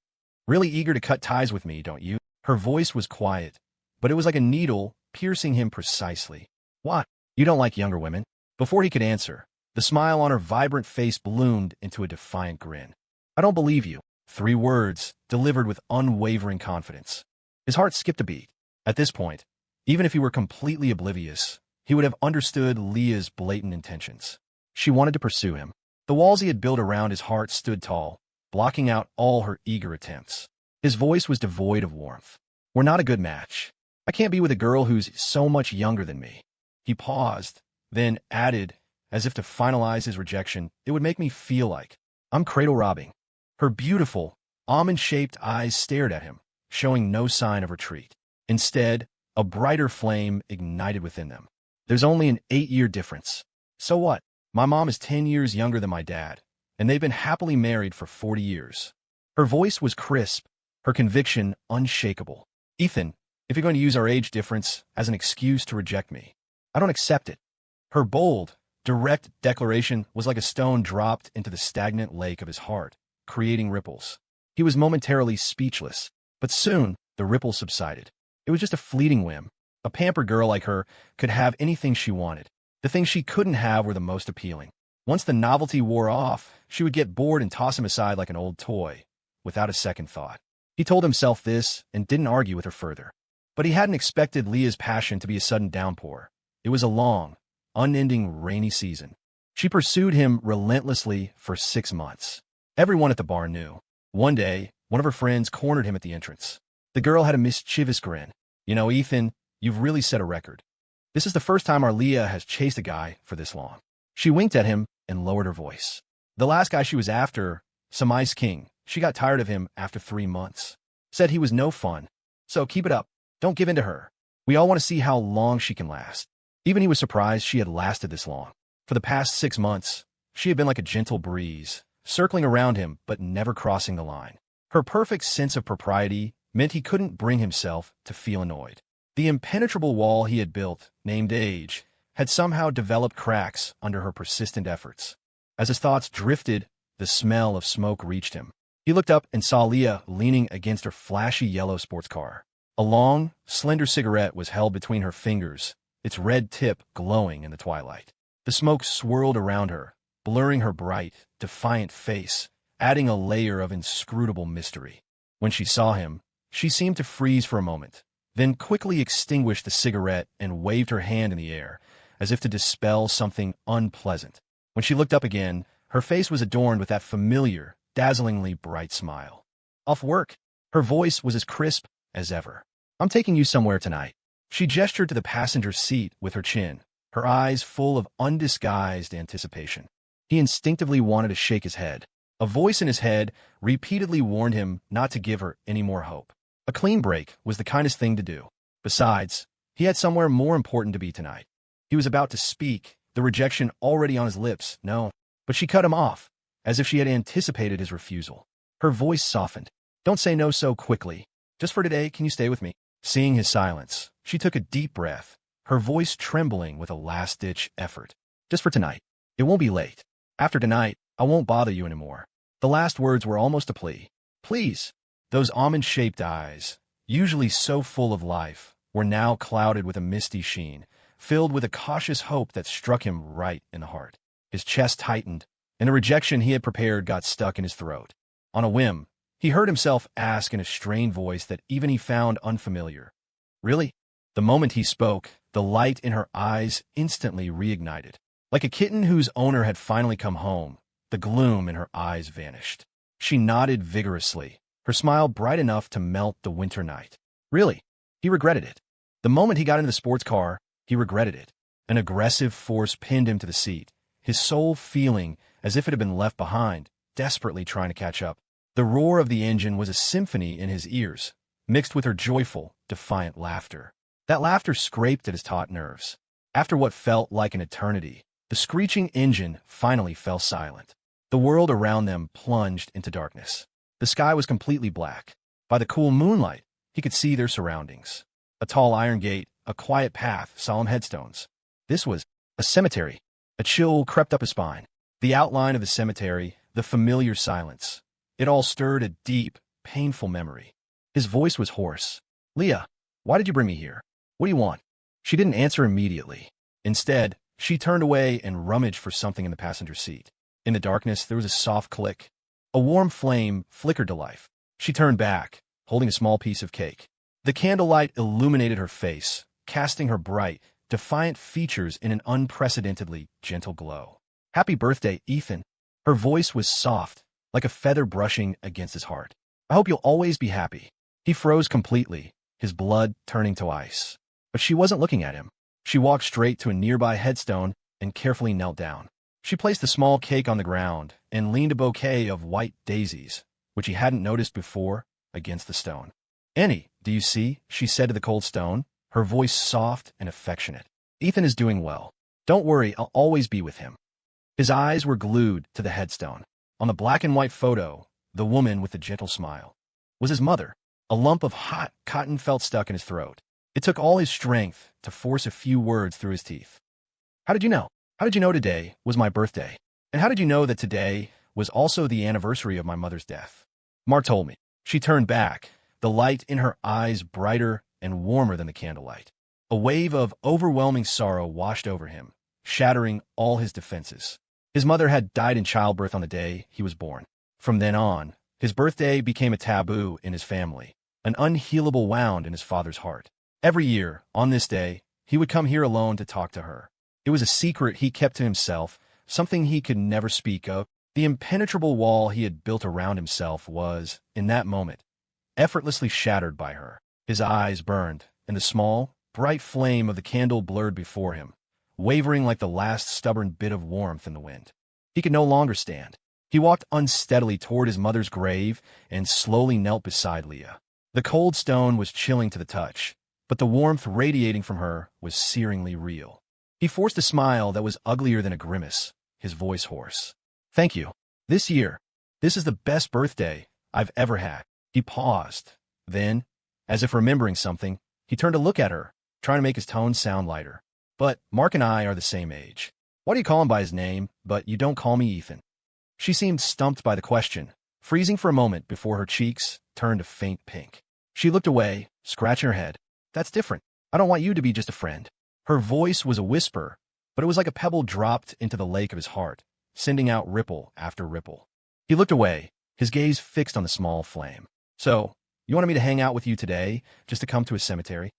really eager to cut ties with me, don't you? Her voice was quiet, but it was like a needle piercing him precisely. What? You don't like younger women? Before he could answer, the smile on her vibrant face bloomed into a defiant grin. I don't believe you. 3 words, delivered with unwavering confidence. His heart skipped a beat. At this point, even if he were completely oblivious, he would have understood Leah's blatant intentions. She wanted to pursue him. The walls he had built around his heart stood tall, blocking out all her eager attempts. His voice was devoid of warmth. We're not a good match. I can't be with a girl who's so much younger than me. He paused, then added, as if to finalize his rejection, it would make me feel like I'm cradle robbing. Her beautiful, almond-shaped eyes stared at him, showing no sign of retreat. Instead, a brighter flame ignited within them. There's only an 8-year difference. So what? My mom is 10 years younger than my dad, and they've been happily married for 40 years. Her voice was crisp, her conviction unshakable. Ethan, if you're going to use our age difference as an excuse to reject me, I don't accept it. Her bold, direct declaration was like a stone dropped into the stagnant lake of his heart, creating ripples. He was momentarily speechless, but soon the ripples subsided. It was just a fleeting whim. A pampered girl like her could have anything she wanted. The things she couldn't have were the most appealing. Once the novelty wore off, she would get bored and toss him aside like an old toy, without a second thought. He told himself this and didn't argue with her further. But he hadn't expected Leah's passion to be a sudden downpour. It was a long, unending rainy season. She pursued him relentlessly for 6 months. Everyone at the bar knew. One day, one of her friends cornered him at the entrance. The girl had a mischievous grin. "You know, Ethan, you've really set a record. This is the first time our Leah has chased a guy for this long." She winked at him and lowered her voice. The last guy she was after, some ice king, she got tired of him after 3 months. Said he was no fun. So keep it up. Don't give in to her. We all want to see how long she can last. Even he was surprised she had lasted this long. For the past 6 months, she had been like a gentle breeze, circling around him but never crossing the line. Her perfect sense of propriety meant he couldn't bring himself to feel annoyed. The impenetrable wall he had built, named age, had somehow developed cracks under her persistent efforts. As his thoughts drifted, the smell of smoke reached him. He looked up and saw Leah leaning against her flashy yellow sports car. A long, slender cigarette was held between her fingers, its red tip glowing in the twilight. The smoke swirled around her, blurring her bright, defiant face, adding a layer of inscrutable mystery. When she saw him, she seemed to freeze for a moment, then quickly extinguished the cigarette and waved her hand in the air, as if to dispel something unpleasant. When she looked up again, her face was adorned with that familiar, dazzlingly bright smile. "Off work." Her voice was as crisp as ever. "I'm taking you somewhere tonight." She gestured to the passenger seat with her chin, her eyes full of undisguised anticipation. He instinctively wanted to shake his head. A voice in his head repeatedly warned him not to give her any more hope. A clean break was the kindest thing to do. Besides, he had somewhere more important to be tonight. He was about to speak, the rejection already on his lips. "No." But she cut him off, as if she had anticipated his refusal. Her voice softened. "Don't say no so quickly. Just for today, can you stay with me?" Seeing his silence, she took a deep breath, her voice trembling with a last-ditch effort. "Just for tonight. It won't be late. After tonight, I won't bother you anymore." The last words were almost a plea. "Please." Those almond-shaped eyes, usually so full of life, were now clouded with a misty sheen, filled with a cautious hope that struck him right in the heart. His chest tightened, and the rejection he had prepared got stuck in his throat. On a whim, he heard himself ask in a strained voice that even he found unfamiliar, "Really?" The moment he spoke, the light in her eyes instantly reignited. Like a kitten whose owner had finally come home, the gloom in her eyes vanished. She nodded vigorously, her smile bright enough to melt the winter night. Really, he regretted it. The moment he got into the sports car, he regretted it. An aggressive force pinned him to the seat, his soul feeling as if it had been left behind, desperately trying to catch up. The roar of the engine was a symphony in his ears, mixed with her joyful, defiant laughter. That laughter scraped at his taut nerves. After what felt like an eternity, the screeching engine finally fell silent. The world around them plunged into darkness. The sky was completely black. By the cool moonlight, he could see their surroundings. A tall iron gate, a quiet path, solemn headstones. This was a cemetery. A chill crept up his spine. The outline of the cemetery, the familiar silence. It all stirred a deep, painful memory. His voice was hoarse. "Leah, why did you bring me here? What do you want?" She didn't answer immediately. Instead, she turned away and rummaged for something in the passenger seat. In the darkness, there was a soft click. A warm flame flickered to life. She turned back, holding a small piece of cake. The candlelight illuminated her face, casting her bright, defiant features in an unprecedentedly gentle glow. "Happy birthday, Ethan." Her voice was soft, like a feather brushing against his heart. "I hope you'll always be happy." He froze completely, his blood turning to ice. But she wasn't looking at him. She walked straight to a nearby headstone and carefully knelt down. She placed the small cake on the ground and leaned a bouquet of white daisies, which he hadn't noticed before, against the stone. "Annie, do you see?" she said to the cold stone, her voice soft and affectionate. "Ethan is doing well. Don't worry, I'll always be with him." His eyes were glued to the headstone. On the black and white photo, the woman with the gentle smile was his mother. A lump of hot cotton felt stuck in his throat. It took all his strength to force a few words through his teeth. "How did you know? How did you know today was my birthday? And how did you know that today was also the anniversary of my mother's death?" "Mark told me." She turned back, the light in her eyes brighter and warmer than the candlelight. A wave of overwhelming sorrow washed over him, shattering all his defenses. His mother had died in childbirth on the day he was born. From then on, His birthday became a taboo in his family, an unhealable wound in his father's heart. Every year, on this day, he would come here alone to talk to her. It was a secret he kept to himself, something he could never speak of. The impenetrable wall he had built around himself was, in that moment, effortlessly shattered by her. His eyes burned, and the small, bright flame of the candle blurred before him, wavering like the last stubborn bit of warmth in the wind. He could no longer stand. He walked unsteadily toward his mother's grave and slowly knelt beside Leah. The cold stone was chilling to the touch, but the warmth radiating from her was searingly real. He forced a smile that was uglier than a grimace, his voice hoarse. "Thank you. This year, this is the best birthday I've ever had." He paused. Then, as if remembering something, he turned to look at her, trying to make his tone sound lighter. "But Mark and I are the same age. Why do you call him by his name, but you don't call me Ethan?" She seemed stumped by the question, freezing for a moment before her cheeks turned a faint pink. She looked away, scratching her head. "That's different. I don't want you to be just a friend." Her voice was a whisper, but it was like a pebble dropped into the lake of his heart, sending out ripple after ripple. He looked away, his gaze fixed on the small flame. "So, you wanted me to hang out with you today, just to come to a cemetery?"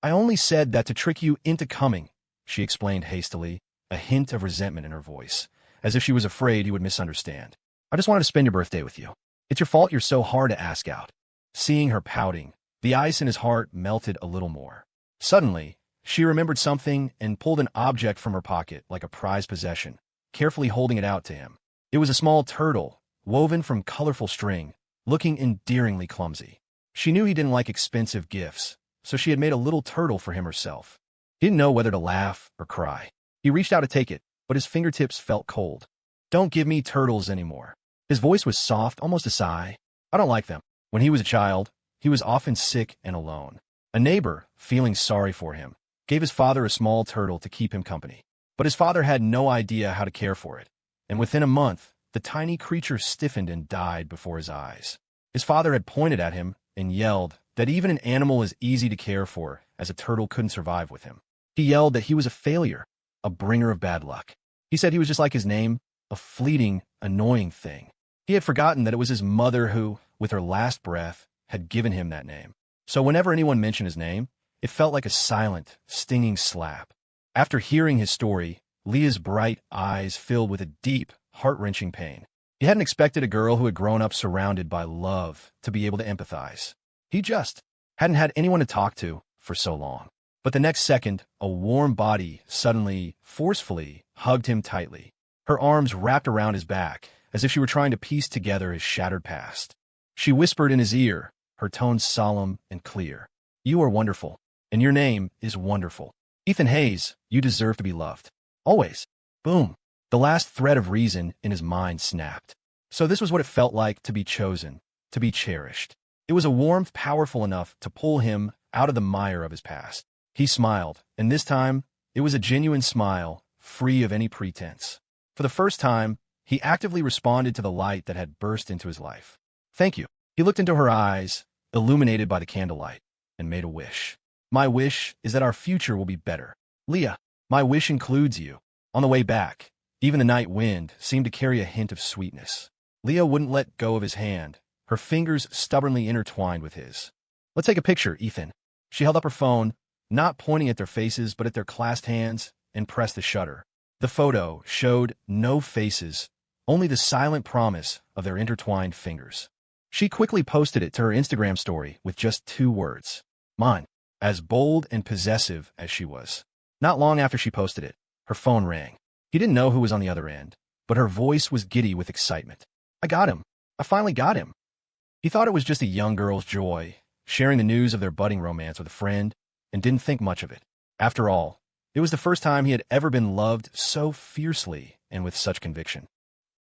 "I only said that to trick you into coming," she explained hastily, a hint of resentment in her voice, as if she was afraid he would misunderstand. "I just wanted to spend your birthday with you. It's your fault you're so hard to ask out." Seeing her pouting, the ice in his heart melted a little more. Suddenly, she remembered something and pulled an object from her pocket like a prized possession, carefully holding it out to him. It was a small turtle, woven from colorful string, looking endearingly clumsy. She knew he didn't like expensive gifts, so she had made a little turtle for him herself. He didn't know whether to laugh or cry. He reached out to take it, but his fingertips felt cold. "Don't give me turtles anymore." His voice was soft, almost a sigh. "I don't like them." When he was a child, he was often sick and alone. A neighbor, feeling sorry for him, gave his father a small turtle to keep him company. But his father had no idea how to care for it, and within a month, the tiny creature stiffened and died before his eyes. His father had pointed at him and yelled that even an animal as easy to care for as a turtle couldn't survive with him. He yelled that he was a failure, a bringer of bad luck. He said he was just like his name, a fleeting, annoying thing. He had forgotten that it was his mother who, with her last breath, had given him that name. So whenever anyone mentioned his name, it felt like a silent, stinging slap. After hearing his story, Leah's bright eyes filled with a deep, heart-wrenching pain. He hadn't expected a girl who had grown up surrounded by love to be able to empathize. He just hadn't had anyone to talk to for so long. But the next second, a warm body suddenly, forcefully, hugged him tightly. Her arms wrapped around his back, as if she were trying to piece together his shattered past. She whispered in his ear, her tone solemn and clear. "You are wonderful, and your name is wonderful. Ethan Hayes, you deserve to be loved. Always." Boom. The last thread of reason in his mind snapped. So this was what it felt like to be chosen, to be cherished. It was a warmth powerful enough to pull him out of the mire of his past. He smiled, and this time, it was a genuine smile, free of any pretense. For the first time, he actively responded to the light that had burst into his life. "Thank you." He looked into her eyes, illuminated by the candlelight, and made a wish. "My wish is that our future will be better. Leah, my wish includes you." On the way back, even the night wind seemed to carry a hint of sweetness. Leah wouldn't let go of his hand, her fingers stubbornly intertwined with his. "Let's take a picture, Ethan." She held up her phone, not pointing at their faces but at their clasped hands, and pressed the shutter. The photo showed no faces, only the silent promise of their intertwined fingers. She quickly posted it to her Instagram story with just 2 words. "Mine." As bold and possessive as she was. Not long after she posted it, her phone rang. He didn't know who was on the other end, but her voice was giddy with excitement. "I got him. I finally got him." He thought it was just a young girl's joy, sharing the news of their budding romance with a friend, and didn't think much of it. After all, it was the first time he had ever been loved so fiercely and with such conviction.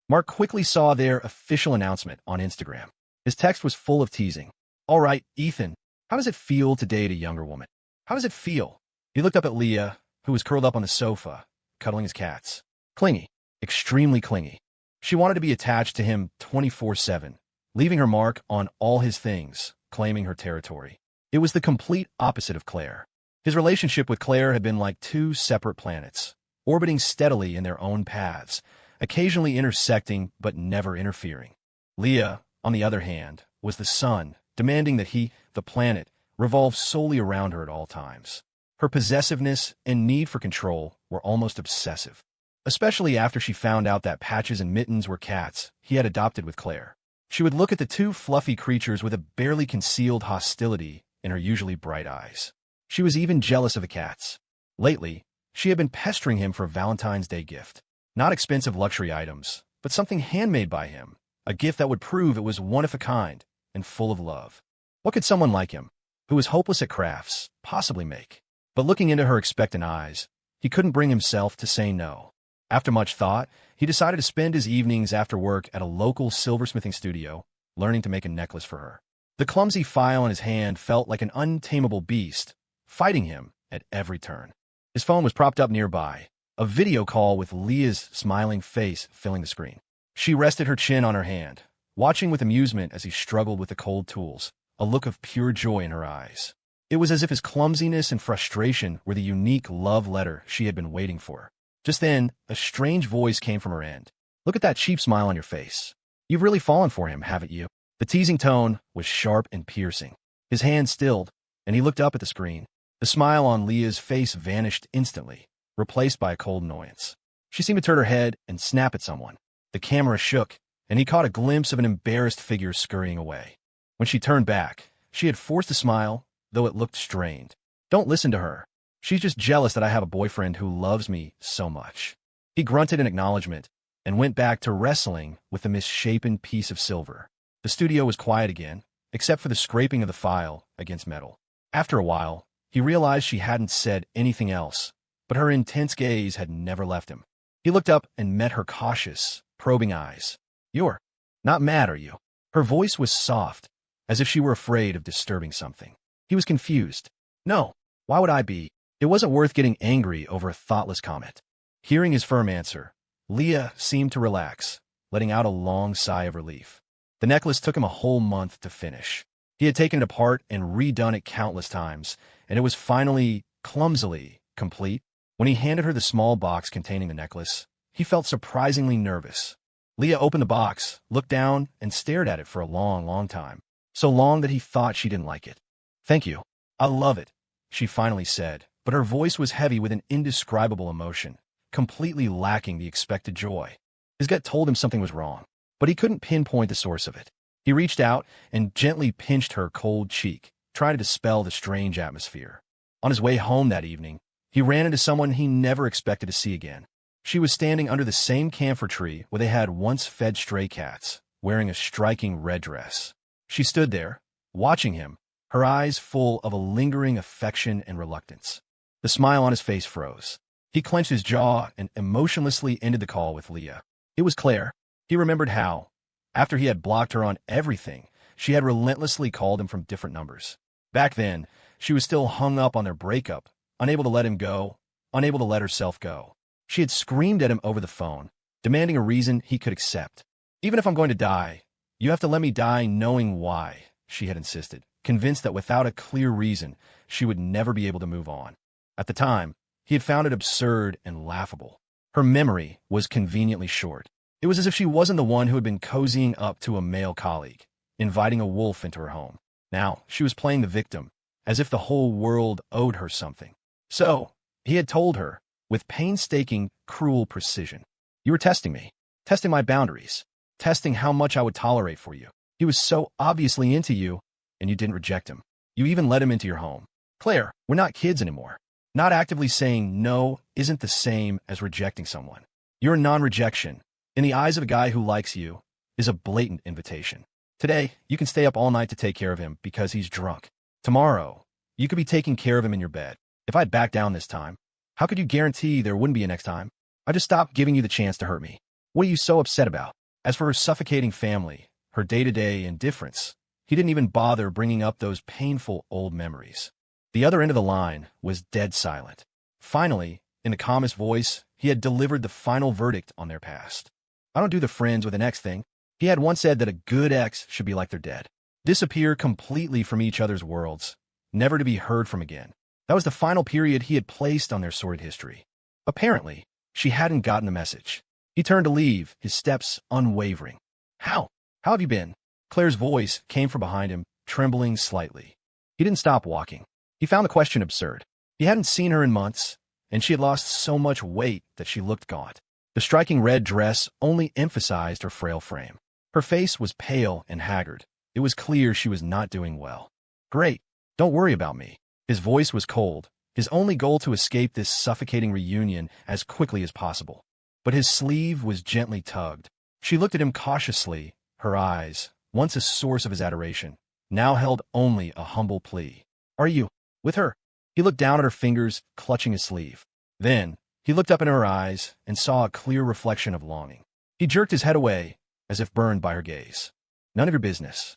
Mark quickly saw their official announcement on Instagram. His text was full of teasing. "All right, Ethan, how does it feel to date a younger woman? How does it feel?" He looked up at Leah, who was curled up on the sofa, cuddling his cats. Clingy, extremely clingy. She wanted to be attached to him 24/7, leaving her mark on all his things, claiming her territory. It was the complete opposite of Claire. His relationship with Claire had been like 2 separate planets, orbiting steadily in their own paths, occasionally intersecting but never interfering. Leah, on the other hand, was the sun, demanding that he, the planet, revolve solely around her at all times. Her possessiveness and need for control were almost obsessive, especially after she found out that Patches and Mittens were cats he had adopted with Claire. She would look at the two fluffy creatures with a barely concealed hostility in her usually bright eyes. She was even jealous of the cats. Lately, she had been pestering him for a Valentine's Day gift. Not expensive luxury items, but something handmade by him, a gift that would prove it was one of a kind and full of love. What could someone like him, who was hopeless at crafts, possibly make? But looking into her expectant eyes, he couldn't bring himself to say no. After much thought, he decided to spend his evenings after work at a local silversmithing studio, learning to make a necklace for her. The clumsy file in his hand felt like an untamable beast, fighting him at every turn. His phone was propped up nearby, a video call with Leah's smiling face filling the screen. She rested her chin on her hand, watching with amusement as he struggled with the cold tools, a look of pure joy in her eyes. It was as if his clumsiness and frustration were the unique love letter she had been waiting for. Just then, a strange voice came from her end. "Look at that cheap smile on your face. You've really fallen for him, haven't you?" The teasing tone was sharp and piercing. His hand stilled, and he looked up at the screen. The smile on Leah's face vanished instantly, replaced by a cold annoyance. She seemed to turn her head and snap at someone. The camera shook, and he caught a glimpse of an embarrassed figure scurrying away. When she turned back, she had forced a smile, though it looked strained. "Don't listen to her. She's just jealous that I have a boyfriend who loves me so much." He grunted in acknowledgement and went back to wrestling with the misshapen piece of silver. The studio was quiet again, except for the scraping of the file against metal. After a while, he realized she hadn't said anything else, but her intense gaze had never left him. He looked up and met her cautious, probing eyes. "You're not mad, are you?" Her voice was soft, as if she were afraid of disturbing something. He was confused. "No, why would I be? It wasn't worth getting angry over a thoughtless comment." Hearing his firm answer, Leah seemed to relax, letting out a long sigh of relief. The necklace took him a whole month to finish. He had taken it apart and redone it countless times, and it was finally, clumsily, complete. When he handed her the small box containing the necklace, he felt surprisingly nervous. Leah opened the box, looked down, and stared at it for a long, long time. So long that he thought she didn't like it. "Thank you. I love it," she finally said, but her voice was heavy with an indescribable emotion, completely lacking the expected joy. His gut told him something was wrong, but he couldn't pinpoint the source of it. He reached out and gently pinched her cold cheek, trying to dispel the strange atmosphere. On his way home that evening, he ran into someone he never expected to see again. She was standing under the same camphor tree where they had once fed stray cats, wearing a striking red dress. She stood there, watching him, her eyes full of a lingering affection and reluctance. The smile on his face froze. He clenched his jaw and emotionlessly ended the call with Leah. It was Claire. He remembered how, after he had blocked her on everything, she had relentlessly called him from different numbers. Back then, she was still hung up on their breakup, unable to let him go, unable to let herself go. She had screamed at him over the phone, demanding a reason he could accept. "Even if I'm going to die, you have to let me die knowing why," she had insisted, convinced that without a clear reason, she would never be able to move on. At the time, he had found it absurd and laughable. Her memory was conveniently short. It was as if she wasn't the one who had been cozying up to a male colleague, inviting a wolf into her home. Now, she was playing the victim, as if the whole world owed her something. So, he had told her, with painstaking, cruel precision, "You were testing me, testing my boundaries, testing how much I would tolerate for you. He was so obviously into you, and you didn't reject him. You even let him into your home. Claire, we're not kids anymore. Not actively saying no isn't the same as rejecting someone. Your non-rejection, in the eyes of a guy who likes you, is a blatant invitation. Today, you can stay up all night to take care of him because he's drunk. Tomorrow, you could be taking care of him in your bed. If I'd backed down this time, how could you guarantee there wouldn't be a next time? I just stopped giving you the chance to hurt me. What are you so upset about?" As for her suffocating family, her day-to-day indifference, he didn't even bother bringing up those painful old memories. The other end of the line was dead silent. Finally, in the calmest voice, he had delivered the final verdict on their past. "I don't do the friends with an ex thing." He had once said that a good ex should be like their dead. Disappear completely from each other's worlds, never to be heard from again. That was the final period he had placed on their sordid history. Apparently, she hadn't gotten the message. He turned to leave, his steps unwavering. How have you been?" Claire's voice came from behind him, trembling slightly. He didn't stop walking. He found the question absurd. He hadn't seen her in months, and she had lost so much weight that she looked gaunt. The striking red dress only emphasized her frail frame. Her face was pale and haggard. It was clear she was not doing well. "Great. Don't worry about me." His voice was cold, his only goal to escape this suffocating reunion as quickly as possible. But his sleeve was gently tugged. She looked at him cautiously, her eyes, once a source of his adoration, now held only a humble plea. "Are you with her?" He looked down at her fingers, clutching his sleeve. Then, he looked up into her eyes and saw a clear reflection of longing. He jerked his head away, as if burned by her gaze. "None of your business."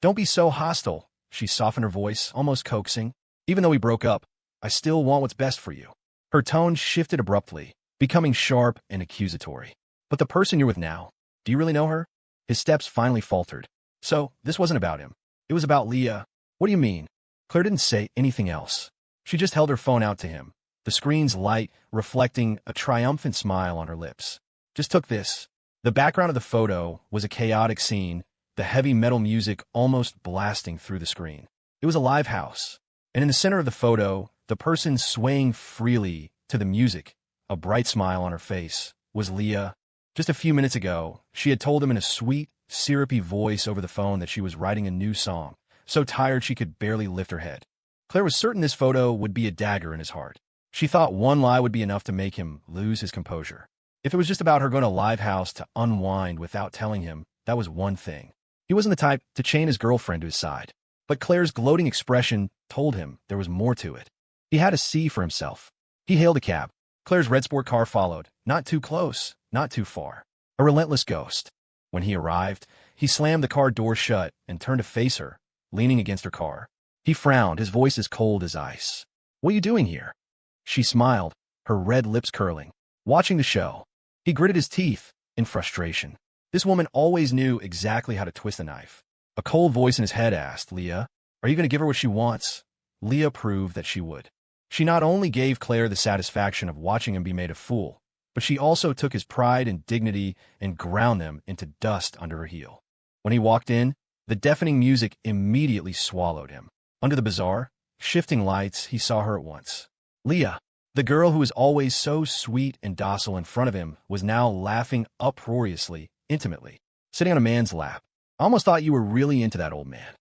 "Don't be so hostile," she softened her voice, almost coaxing. "Even though we broke up, I still want what's best for you." Her tone shifted abruptly, becoming sharp and accusatory. "But the person you're with now, do you really know her?" His steps finally faltered. "So, this wasn't about him. It was about Leah." "What do you mean?" Claire didn't say anything else. She just held her phone out to him, the screen's light reflecting a triumphant smile on her lips. "Just took this." The background of the photo was a chaotic scene, the heavy metal music almost blasting through the screen. It was a live house, and in the center of the photo, the person swaying freely to the music, a bright smile on her face, was Leah. Just a few minutes ago, she had told him in a sweet, syrupy voice over the phone that she was writing a new song, so tired she could barely lift her head. Claire was certain this photo would be a dagger in his heart. She thought one lie would be enough to make him lose his composure. If it was just about her going to a live house to unwind without telling him, that was one thing. He wasn't the type to chain his girlfriend to his side. But Claire's gloating expression told him there was more to it. He had to see for himself. He hailed a cab. Claire's red sport car followed, not too close, not too far. A relentless ghost. When he arrived, he slammed the car door shut and turned to face her, leaning against her car. He frowned, his voice as cold as ice. "What are you doing here?" She smiled, her red lips curling. "Watching the show." He gritted his teeth in frustration. This woman always knew exactly how to twist a knife. A cold voice in his head asked, "Leah, are you going to give her what she wants?" Leah proved that she would. She not only gave Claire the satisfaction of watching him be made a fool, but she also took his pride and dignity and ground them into dust under her heel. When he walked in, the deafening music immediately swallowed him. Under the bizarre, shifting lights, he saw her at once. Leah, the girl who was always so sweet and docile in front of him, was now laughing uproariously, intimately, sitting on a man's lap. "I almost thought you were really into that old man."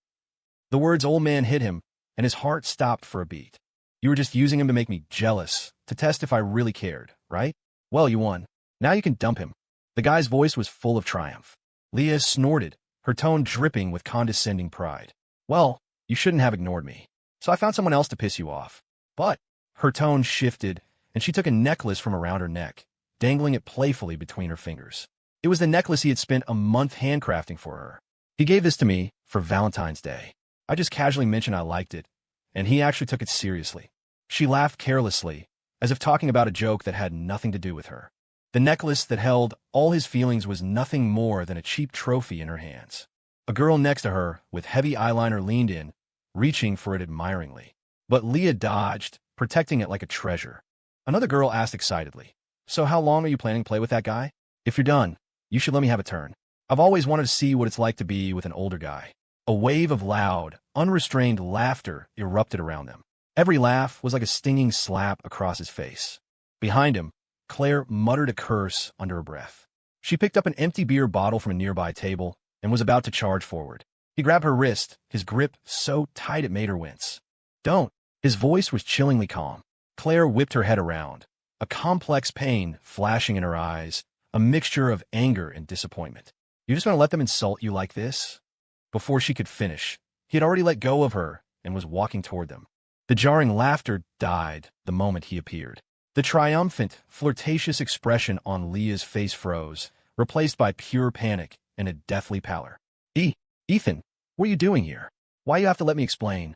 The words old man hit him, and his heart stopped for a beat. "You were just using him to make me jealous, to test if I really cared, right? Well, you won. Now you can dump him." The guy's voice was full of triumph. Leah snorted, her tone dripping with condescending pride. "Well, you shouldn't have ignored me. So I found someone else to piss you off." But her tone shifted, and she took a necklace from around her neck, dangling it playfully between her fingers. It was the necklace he had spent a month handcrafting for her. "He gave this to me for Valentine's Day. I just casually mentioned I liked it, and he actually took it seriously." She laughed carelessly, as if talking about a joke that had nothing to do with her. The necklace that held all his feelings was nothing more than a cheap trophy in her hands. A girl next to her, with heavy eyeliner, leaned in, reaching for it admiringly. But Leah dodged, protecting it like a treasure. Another girl asked excitedly, "So how long are you planning to play with that guy? If you're done, you should let me have a turn. I've always wanted to see what it's like to be with an older guy." A wave of loud, unrestrained laughter erupted around them. Every laugh was like a stinging slap across his face. Behind him, Claire muttered a curse under her breath. She picked up an empty beer bottle from a nearby table and was about to charge forward. He grabbed her wrist, his grip so tight it made her wince. "Don't." His voice was chillingly calm. Claire whipped her head around, a complex pain flashing in her eyes, a mixture of anger and disappointment. "You just want to let them insult you like this?" Before she could finish, he had already let go of her and was walking toward them. The jarring laughter died the moment he appeared. The triumphant, flirtatious expression on Leah's face froze, replaced by pure panic and a deathly pallor. Ethan, what are you doing here? Why you have to let me explain?"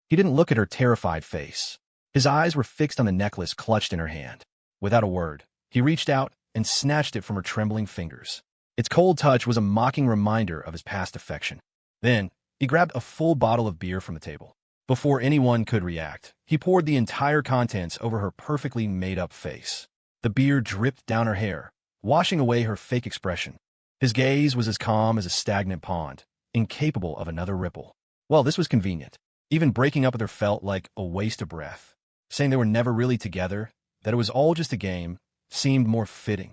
He didn't look at her terrified face. His eyes were fixed on the necklace clutched in her hand. Without a word, he reached out and snatched it from her trembling fingers. Its cold touch was a mocking reminder of his past affection. Then, he grabbed a full bottle of beer from the table. Before anyone could react, he poured the entire contents over her perfectly made-up face. The beer dripped down her hair, washing away her fake expression. His gaze was as calm as a stagnant pond, incapable of another ripple. Well, this was convenient. Even breaking up with her felt like a waste of breath. Saying they were never really together, that it was all just a game, seemed more fitting.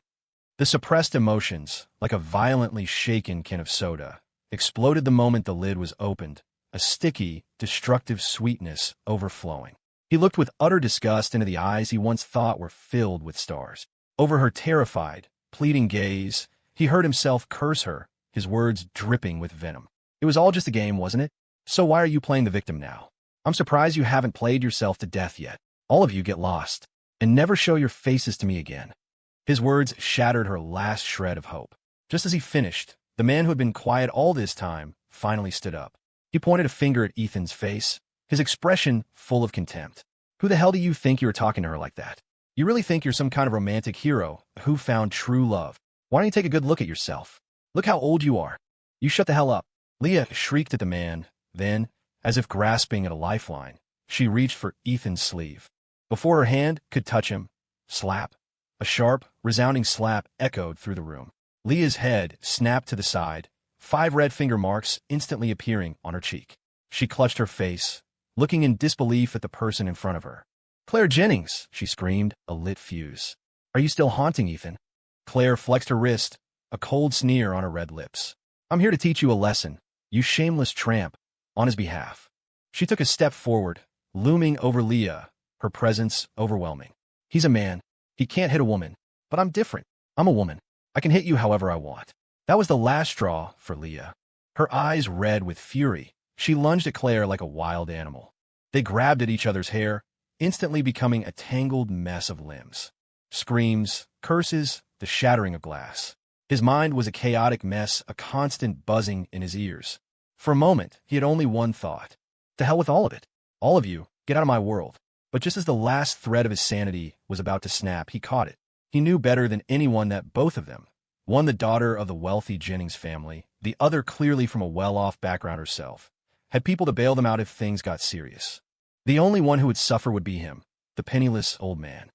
The suppressed emotions, like a violently shaken can of soda, exploded the moment the lid was opened, a sticky, destructive sweetness overflowing. He looked with utter disgust into the eyes he once thought were filled with stars. Over her terrified, pleading gaze, he heard himself curse her, his words dripping with venom. It was all just a game, wasn't it? So why are you playing the victim now? I'm surprised you haven't played yourself to death yet. All of you get lost, and never show your faces to me again. His words shattered her last shred of hope. Just as he finished, the man who had been quiet all this time finally stood up. He pointed a finger at Ethan's face, his expression full of contempt. Who the hell do you think you were talking to her like that? You really think you're some kind of romantic hero who found true love? Why don't you take a good look at yourself? Look how old you are. You shut the hell up. Leah shrieked at the man, then, as if grasping at a lifeline, she reached for Ethan's sleeve. Before her hand could touch him, slap. A sharp, resounding slap echoed through the room. Leah's head snapped to the side, 5 red finger marks instantly appearing on her cheek. She clutched her face, looking in disbelief at the person in front of her. Claire Jennings, she screamed, a lit fuse. Are you still haunting Ethan? Claire flexed her wrist, a cold sneer on her red lips. I'm here to teach you a lesson, you shameless tramp, on his behalf. She took a step forward, looming over Leah, her presence overwhelming. He's a man. He can't hit a woman. But I'm different. I'm a woman. I can hit you however I want. That was the last straw for Leah. Her eyes red with fury, she lunged at Claire like a wild animal. They grabbed at each other's hair, instantly becoming a tangled mess of limbs. Screams, curses, the shattering of glass. His mind was a chaotic mess, a constant buzzing in his ears. For a moment, he had only one thought. To hell with all of it. All of you, get out of my world. But just as the last thread of his sanity was about to snap, he caught it. He knew better than anyone that both of them, one the daughter of the wealthy Jennings family, the other clearly from a well-off background herself, had people to bail them out if things got serious. The only one who would suffer would be him, the penniless old man.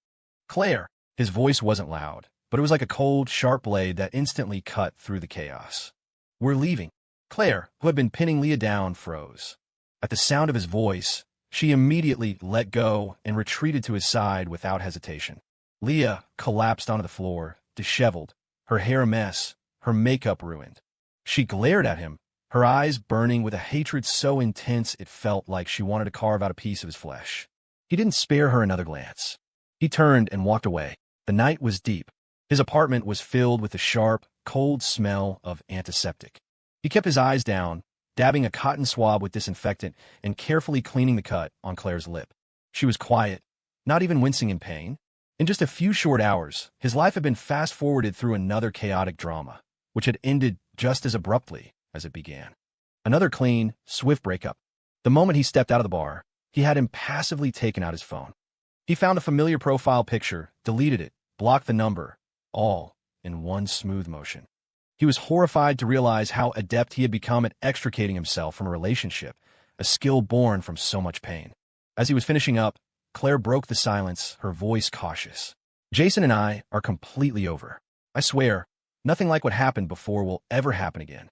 Claire! His voice wasn't loud, but it was like a cold, sharp blade that instantly cut through the chaos. We're leaving. Claire, who had been pinning Leah down, froze. At the sound of his voice, she immediately let go and retreated to his side without hesitation. Leah collapsed onto the floor, disheveled, her hair a mess, her makeup ruined. She glared at him, her eyes burning with a hatred so intense it felt like she wanted to carve out a piece of his flesh. He didn't spare her another glance. He turned and walked away. The night was deep. His apartment was filled with the sharp, cold smell of antiseptic. He kept his eyes down, dabbing a cotton swab with disinfectant and carefully cleaning the cut on Claire's lip. She was quiet, not even wincing in pain. In just a few short hours, his life had been fast-forwarded through another chaotic drama, which had ended just as abruptly as it began. Another clean, swift breakup. The moment he stepped out of the bar, he had impassively taken out his phone. He found a familiar profile picture, deleted it, blocked the number, all in one smooth motion. He was horrified to realize how adept he had become at extricating himself from a relationship, a skill born from so much pain. As he was finishing up, Claire broke the silence, her voice cautious. Jason and I are completely over. I swear, nothing like what happened before will ever happen again.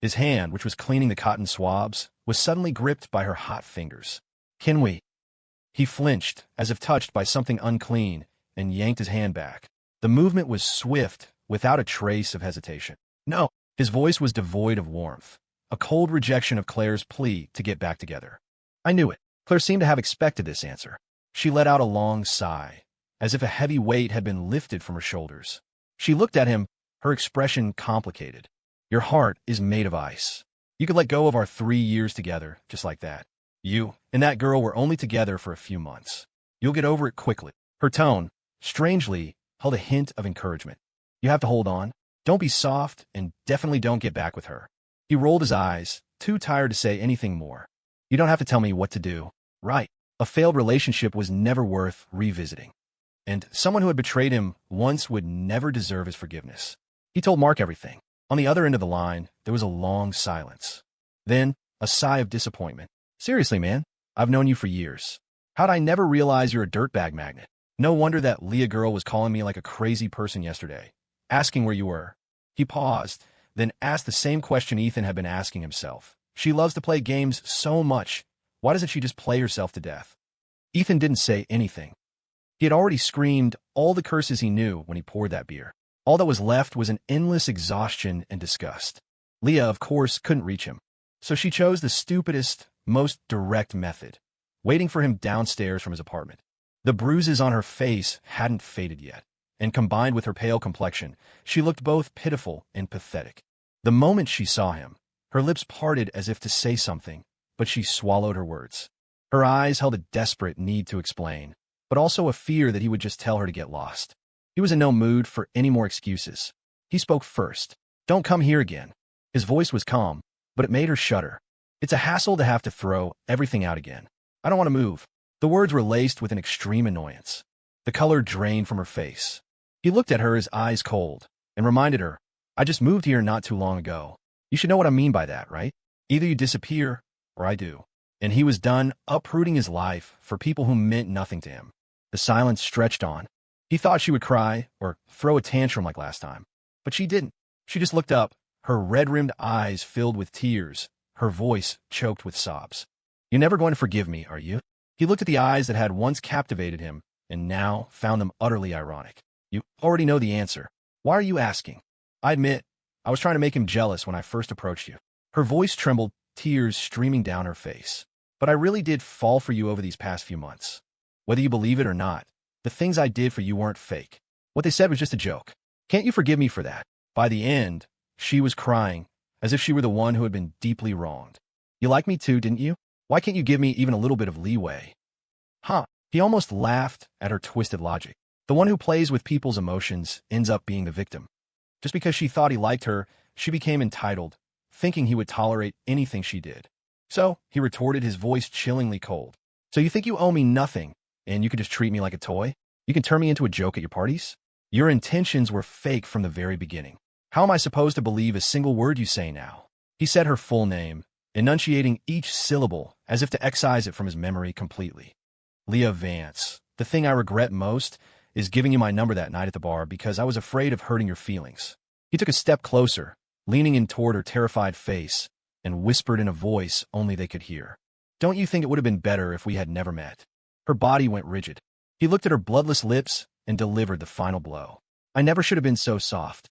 His hand, which was cleaning the cotton swabs, was suddenly gripped by her hot fingers. Can we? He flinched, as if touched by something unclean, and yanked his hand back. The movement was swift, without a trace of hesitation. No. His voice was devoid of warmth, a cold rejection of Claire's plea to get back together. I knew it. Claire seemed to have expected this answer. She let out a long sigh, as if a heavy weight had been lifted from her shoulders. She looked at him, her expression complicated. Your heart is made of ice. You could let go of our 3 years together, just like that. You and that girl were only together for a few months. You'll get over it quickly. Her tone, strangely, held a hint of encouragement. You have to hold on. Don't be soft, and definitely don't get back with her. He rolled his eyes, too tired to say anything more. You don't have to tell me what to do. Right. A failed relationship was never worth revisiting. And someone who had betrayed him once would never deserve his forgiveness. He told Mark everything. On the other end of the line, there was a long silence. Then, a sigh of disappointment. Seriously, man, I've known you for years. How'd I never realize you're a dirtbag magnet? No wonder that Leah girl was calling me like a crazy person yesterday, asking where you were. He paused, then asked the same question Ethan had been asking himself. She loves to play games so much. Why doesn't she just play herself to death? Ethan didn't say anything. He had already screamed all the curses he knew when he poured that beer. All that was left was an endless exhaustion and disgust. Leah, of course, couldn't reach him. So she chose the stupidest, most direct method, waiting for him downstairs from his apartment. The bruises on her face hadn't faded yet, and combined with her pale complexion, she looked both pitiful and pathetic. The moment she saw him, her lips parted as if to say something, but she swallowed her words. Her eyes held a desperate need to explain, but also a fear that he would just tell her to get lost. He was in no mood for any more excuses. He spoke first. "Don't come here again." His voice was calm, but it made her shudder. "It's a hassle to have to throw everything out again. I don't want to move." The words were laced with an extreme annoyance. The color drained from her face. He looked at her, his eyes cold, and reminded her, "I just moved here not too long ago. You should know what I mean by that, right? Either you disappear, or I do." And he was done uprooting his life for people who meant nothing to him. The silence stretched on. He thought she would cry or throw a tantrum like last time, but she didn't. She just looked up, her red-rimmed eyes filled with tears, her voice choked with sobs. "You're never going to forgive me, are you?" He looked at the eyes that had once captivated him and now found them utterly ironic. "You already know the answer. Why are you asking?" "I admit, I was trying to make him jealous when I first approached you." Her voice trembled, tears streaming down her face. "But I really did fall for you over these past few months. Whether you believe it or not, the things I did for you weren't fake. What they said was just a joke. Can't you forgive me for that?" By the end, she was crying, as if she were the one who had been deeply wronged. "You like me too, didn't you? Why can't you give me even a little bit of leeway?" Huh. He almost laughed at her twisted logic. The one who plays with people's emotions ends up being the victim. Just because she thought he liked her, she became entitled, thinking he would tolerate anything she did. "So," he retorted, his voice chillingly cold. "So you think you owe me nothing, and you could just treat me like a toy? You can turn me into a joke at your parties? Your intentions were fake from the very beginning. How am I supposed to believe a single word you say now?" He said her full name, enunciating each syllable as if to excise it from his memory completely. "Leah Vance, the thing I regret most is giving you my number that night at the bar because I was afraid of hurting your feelings." He took a step closer, leaning in toward her terrified face, and whispered in a voice only they could hear, "Don't you think it would have been better if we had never met?" Her body went rigid. He looked at her bloodless lips and delivered the final blow. "I never should have been so soft."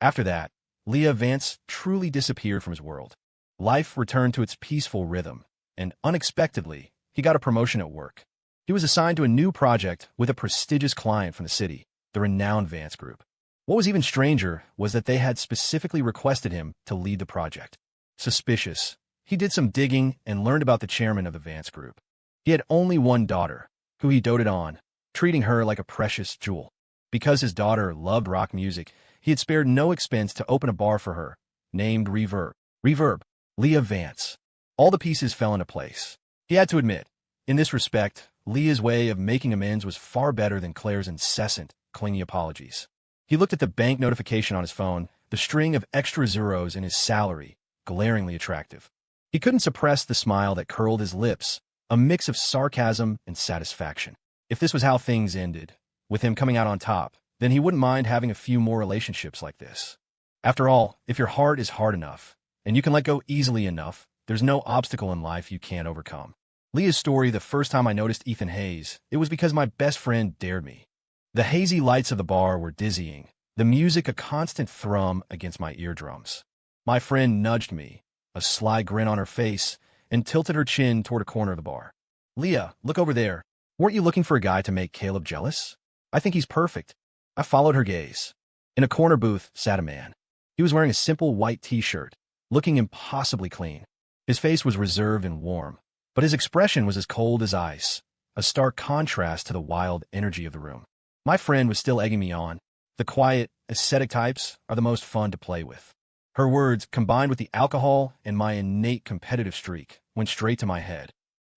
After that, Leah Vance truly disappeared from his world. Life returned to its peaceful rhythm, and unexpectedly, he got a promotion at work. He was assigned to a new project with a prestigious client from the city, the renowned Vance Group. What was even stranger was that they had specifically requested him to lead the project. Suspicious, he did some digging and learned about the chairman of the Vance Group. He had only one daughter, who he doted on, treating her like a precious jewel. Because his daughter loved rock music, he had spared no expense to open a bar for her, named Reverb. Reverb, Leah Vance. All the pieces fell into place. He had to admit, in this respect, Leah's way of making amends was far better than Claire's incessant, clingy apologies. He looked at the bank notification on his phone, the string of extra zeros in his salary, glaringly attractive. He couldn't suppress the smile that curled his lips, a mix of sarcasm and satisfaction. If this was how things ended, with him coming out on top, then he wouldn't mind having a few more relationships like this. After all, if your heart is hard enough, and you can let go easily enough, there's no obstacle in life you can't overcome. Leah's story: the first time I noticed Ethan Hayes, it was because my best friend dared me. The hazy lights of the bar were dizzying, the music a constant thrum against my eardrums. My friend nudged me, a sly grin on her face, and tilted her chin toward a corner of the bar. "Leah, look over there. Weren't you looking for a guy to make Caleb jealous? I think he's perfect." I followed her gaze. In a corner booth sat a man. He was wearing a simple white t-shirt, looking impossibly clean. His face was reserved and warm, but his expression was as cold as ice, a stark contrast to the wild energy of the room. My friend was still egging me on. The quiet, ascetic types are the most fun to play with. Her words, combined with the alcohol and my innate competitive streak, went straight to my head.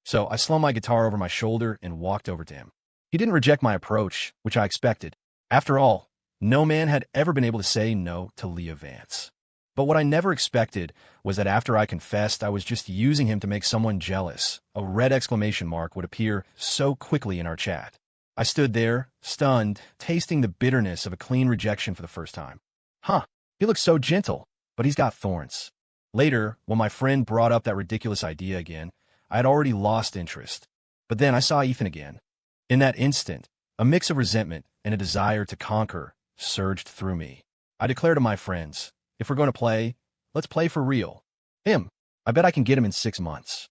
So I slung my guitar over my shoulder and walked over to him. He didn't reject my approach, which I expected. After all, no man had ever been able to say no to Leah Vance. But what I never expected was that after I confessed I was just using him to make someone jealous, a red exclamation mark would appear so quickly in our chat. I stood there, stunned, tasting the bitterness of a clean rejection for the first time. Huh, he looks so gentle. but he's got thorns. Later, when my friend brought up that ridiculous idea again, I had already lost interest. But then I saw Ethan again. In that instant, a mix of resentment and a desire to conquer surged through me. I declared to my friends, if we're going to play, let's play for real. Him. I bet I can get him in 6 months.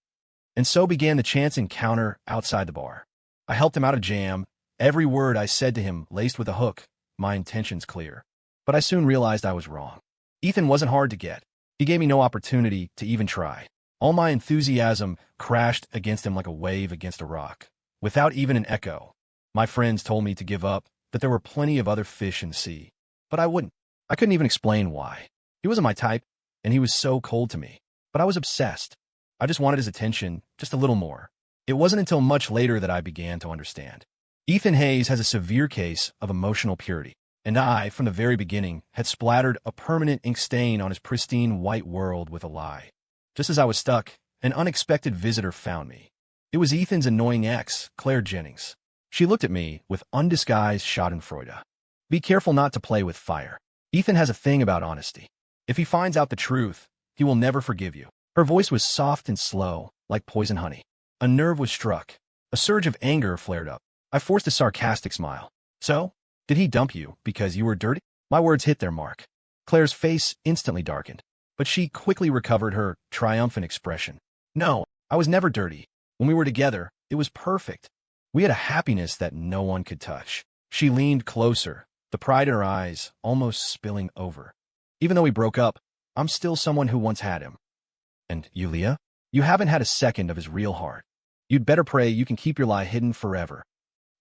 And so began the chance encounter outside the bar. I helped him out of jam, every word I said to him laced with a hook, my intentions clear. But I soon realized I was wrong. Ethan wasn't hard to get. He gave me no opportunity to even try. All my enthusiasm crashed against him like a wave against a rock, without even an echo. My friends told me to give up, that there were plenty of other fish in the sea. But I wouldn't. I couldn't even explain why. He wasn't my type, and he was so cold to me. But I was obsessed. I just wanted his attention, just a little more. It wasn't until much later that I began to understand. Ethan Hayes has a severe case of emotional purity, and I, from the very beginning, had splattered a permanent ink stain on his pristine white world with a lie. Just as I was stuck, an unexpected visitor found me. It was Ethan's annoying ex, Claire Jennings. She looked at me with undisguised schadenfreude. Be careful not to play with fire. Ethan has a thing about honesty. If he finds out the truth, he will never forgive you. Her voice was soft and slow, like poison honey. A nerve was struck. A surge of anger flared up. I forced a sarcastic smile. So, did he dump you because you were dirty? My words hit their mark. Claire's face instantly darkened, but she quickly recovered her triumphant expression. No, I was never dirty. When we were together, it was perfect. We had a happiness that no one could touch. She leaned closer, the pride in her eyes almost spilling over. Even though we broke up, I'm still someone who once had him. And you, Leah? You haven't had a second of his real heart. You'd better pray you can keep your lie hidden forever.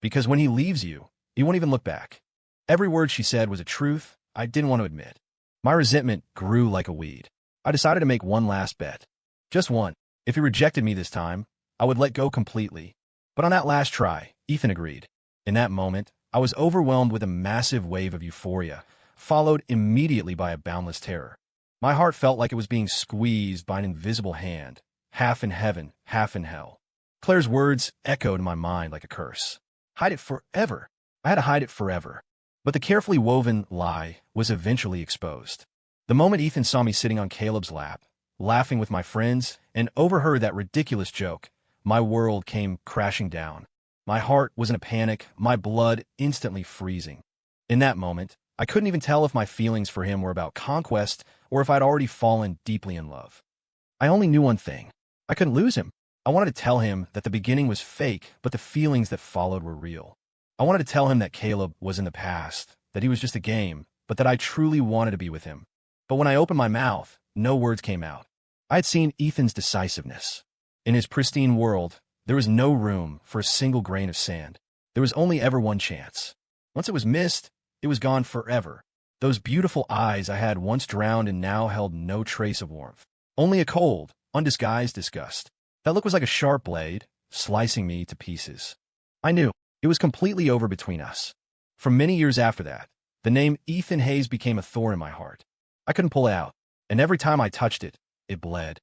Because when he leaves you, he won't even look back. Every word she said was a truth I didn't want to admit. My resentment grew like a weed. I decided to make one last bet. Just one. If he rejected me this time, I would let go completely. But on that last try, Ethan agreed. In that moment, I was overwhelmed with a massive wave of euphoria, followed immediately by a boundless terror. My heart felt like it was being squeezed by an invisible hand, half in heaven, half in hell. Claire's words echoed in my mind like a curse. Hide it forever. I had to hide it forever. But the carefully woven lie was eventually exposed. The moment Ethan saw me sitting on Caleb's lap, laughing with my friends, and overheard that ridiculous joke, my world came crashing down. My heart was in a panic, my blood instantly freezing. In that moment, I couldn't even tell if my feelings for him were about conquest or if I'd already fallen deeply in love. I only knew one thing. I couldn't lose him. I wanted to tell him that the beginning was fake, but the feelings that followed were real. I wanted to tell him that Caleb was in the past, that he was just a game, but that I truly wanted to be with him. But when I opened my mouth, no words came out. I had seen Ethan's decisiveness. In his pristine world, there was no room for a single grain of sand. There was only ever one chance. Once it was missed, it was gone forever. Those beautiful eyes I had once drowned in now held no trace of warmth. Only a cold, undisguised disgust. That look was like a sharp blade, slicing me to pieces. I knew it was completely over between us. For many years after that, the name Ethan Hayes became a thorn in my heart. I couldn't pull it out, and every time I touched it, it bled.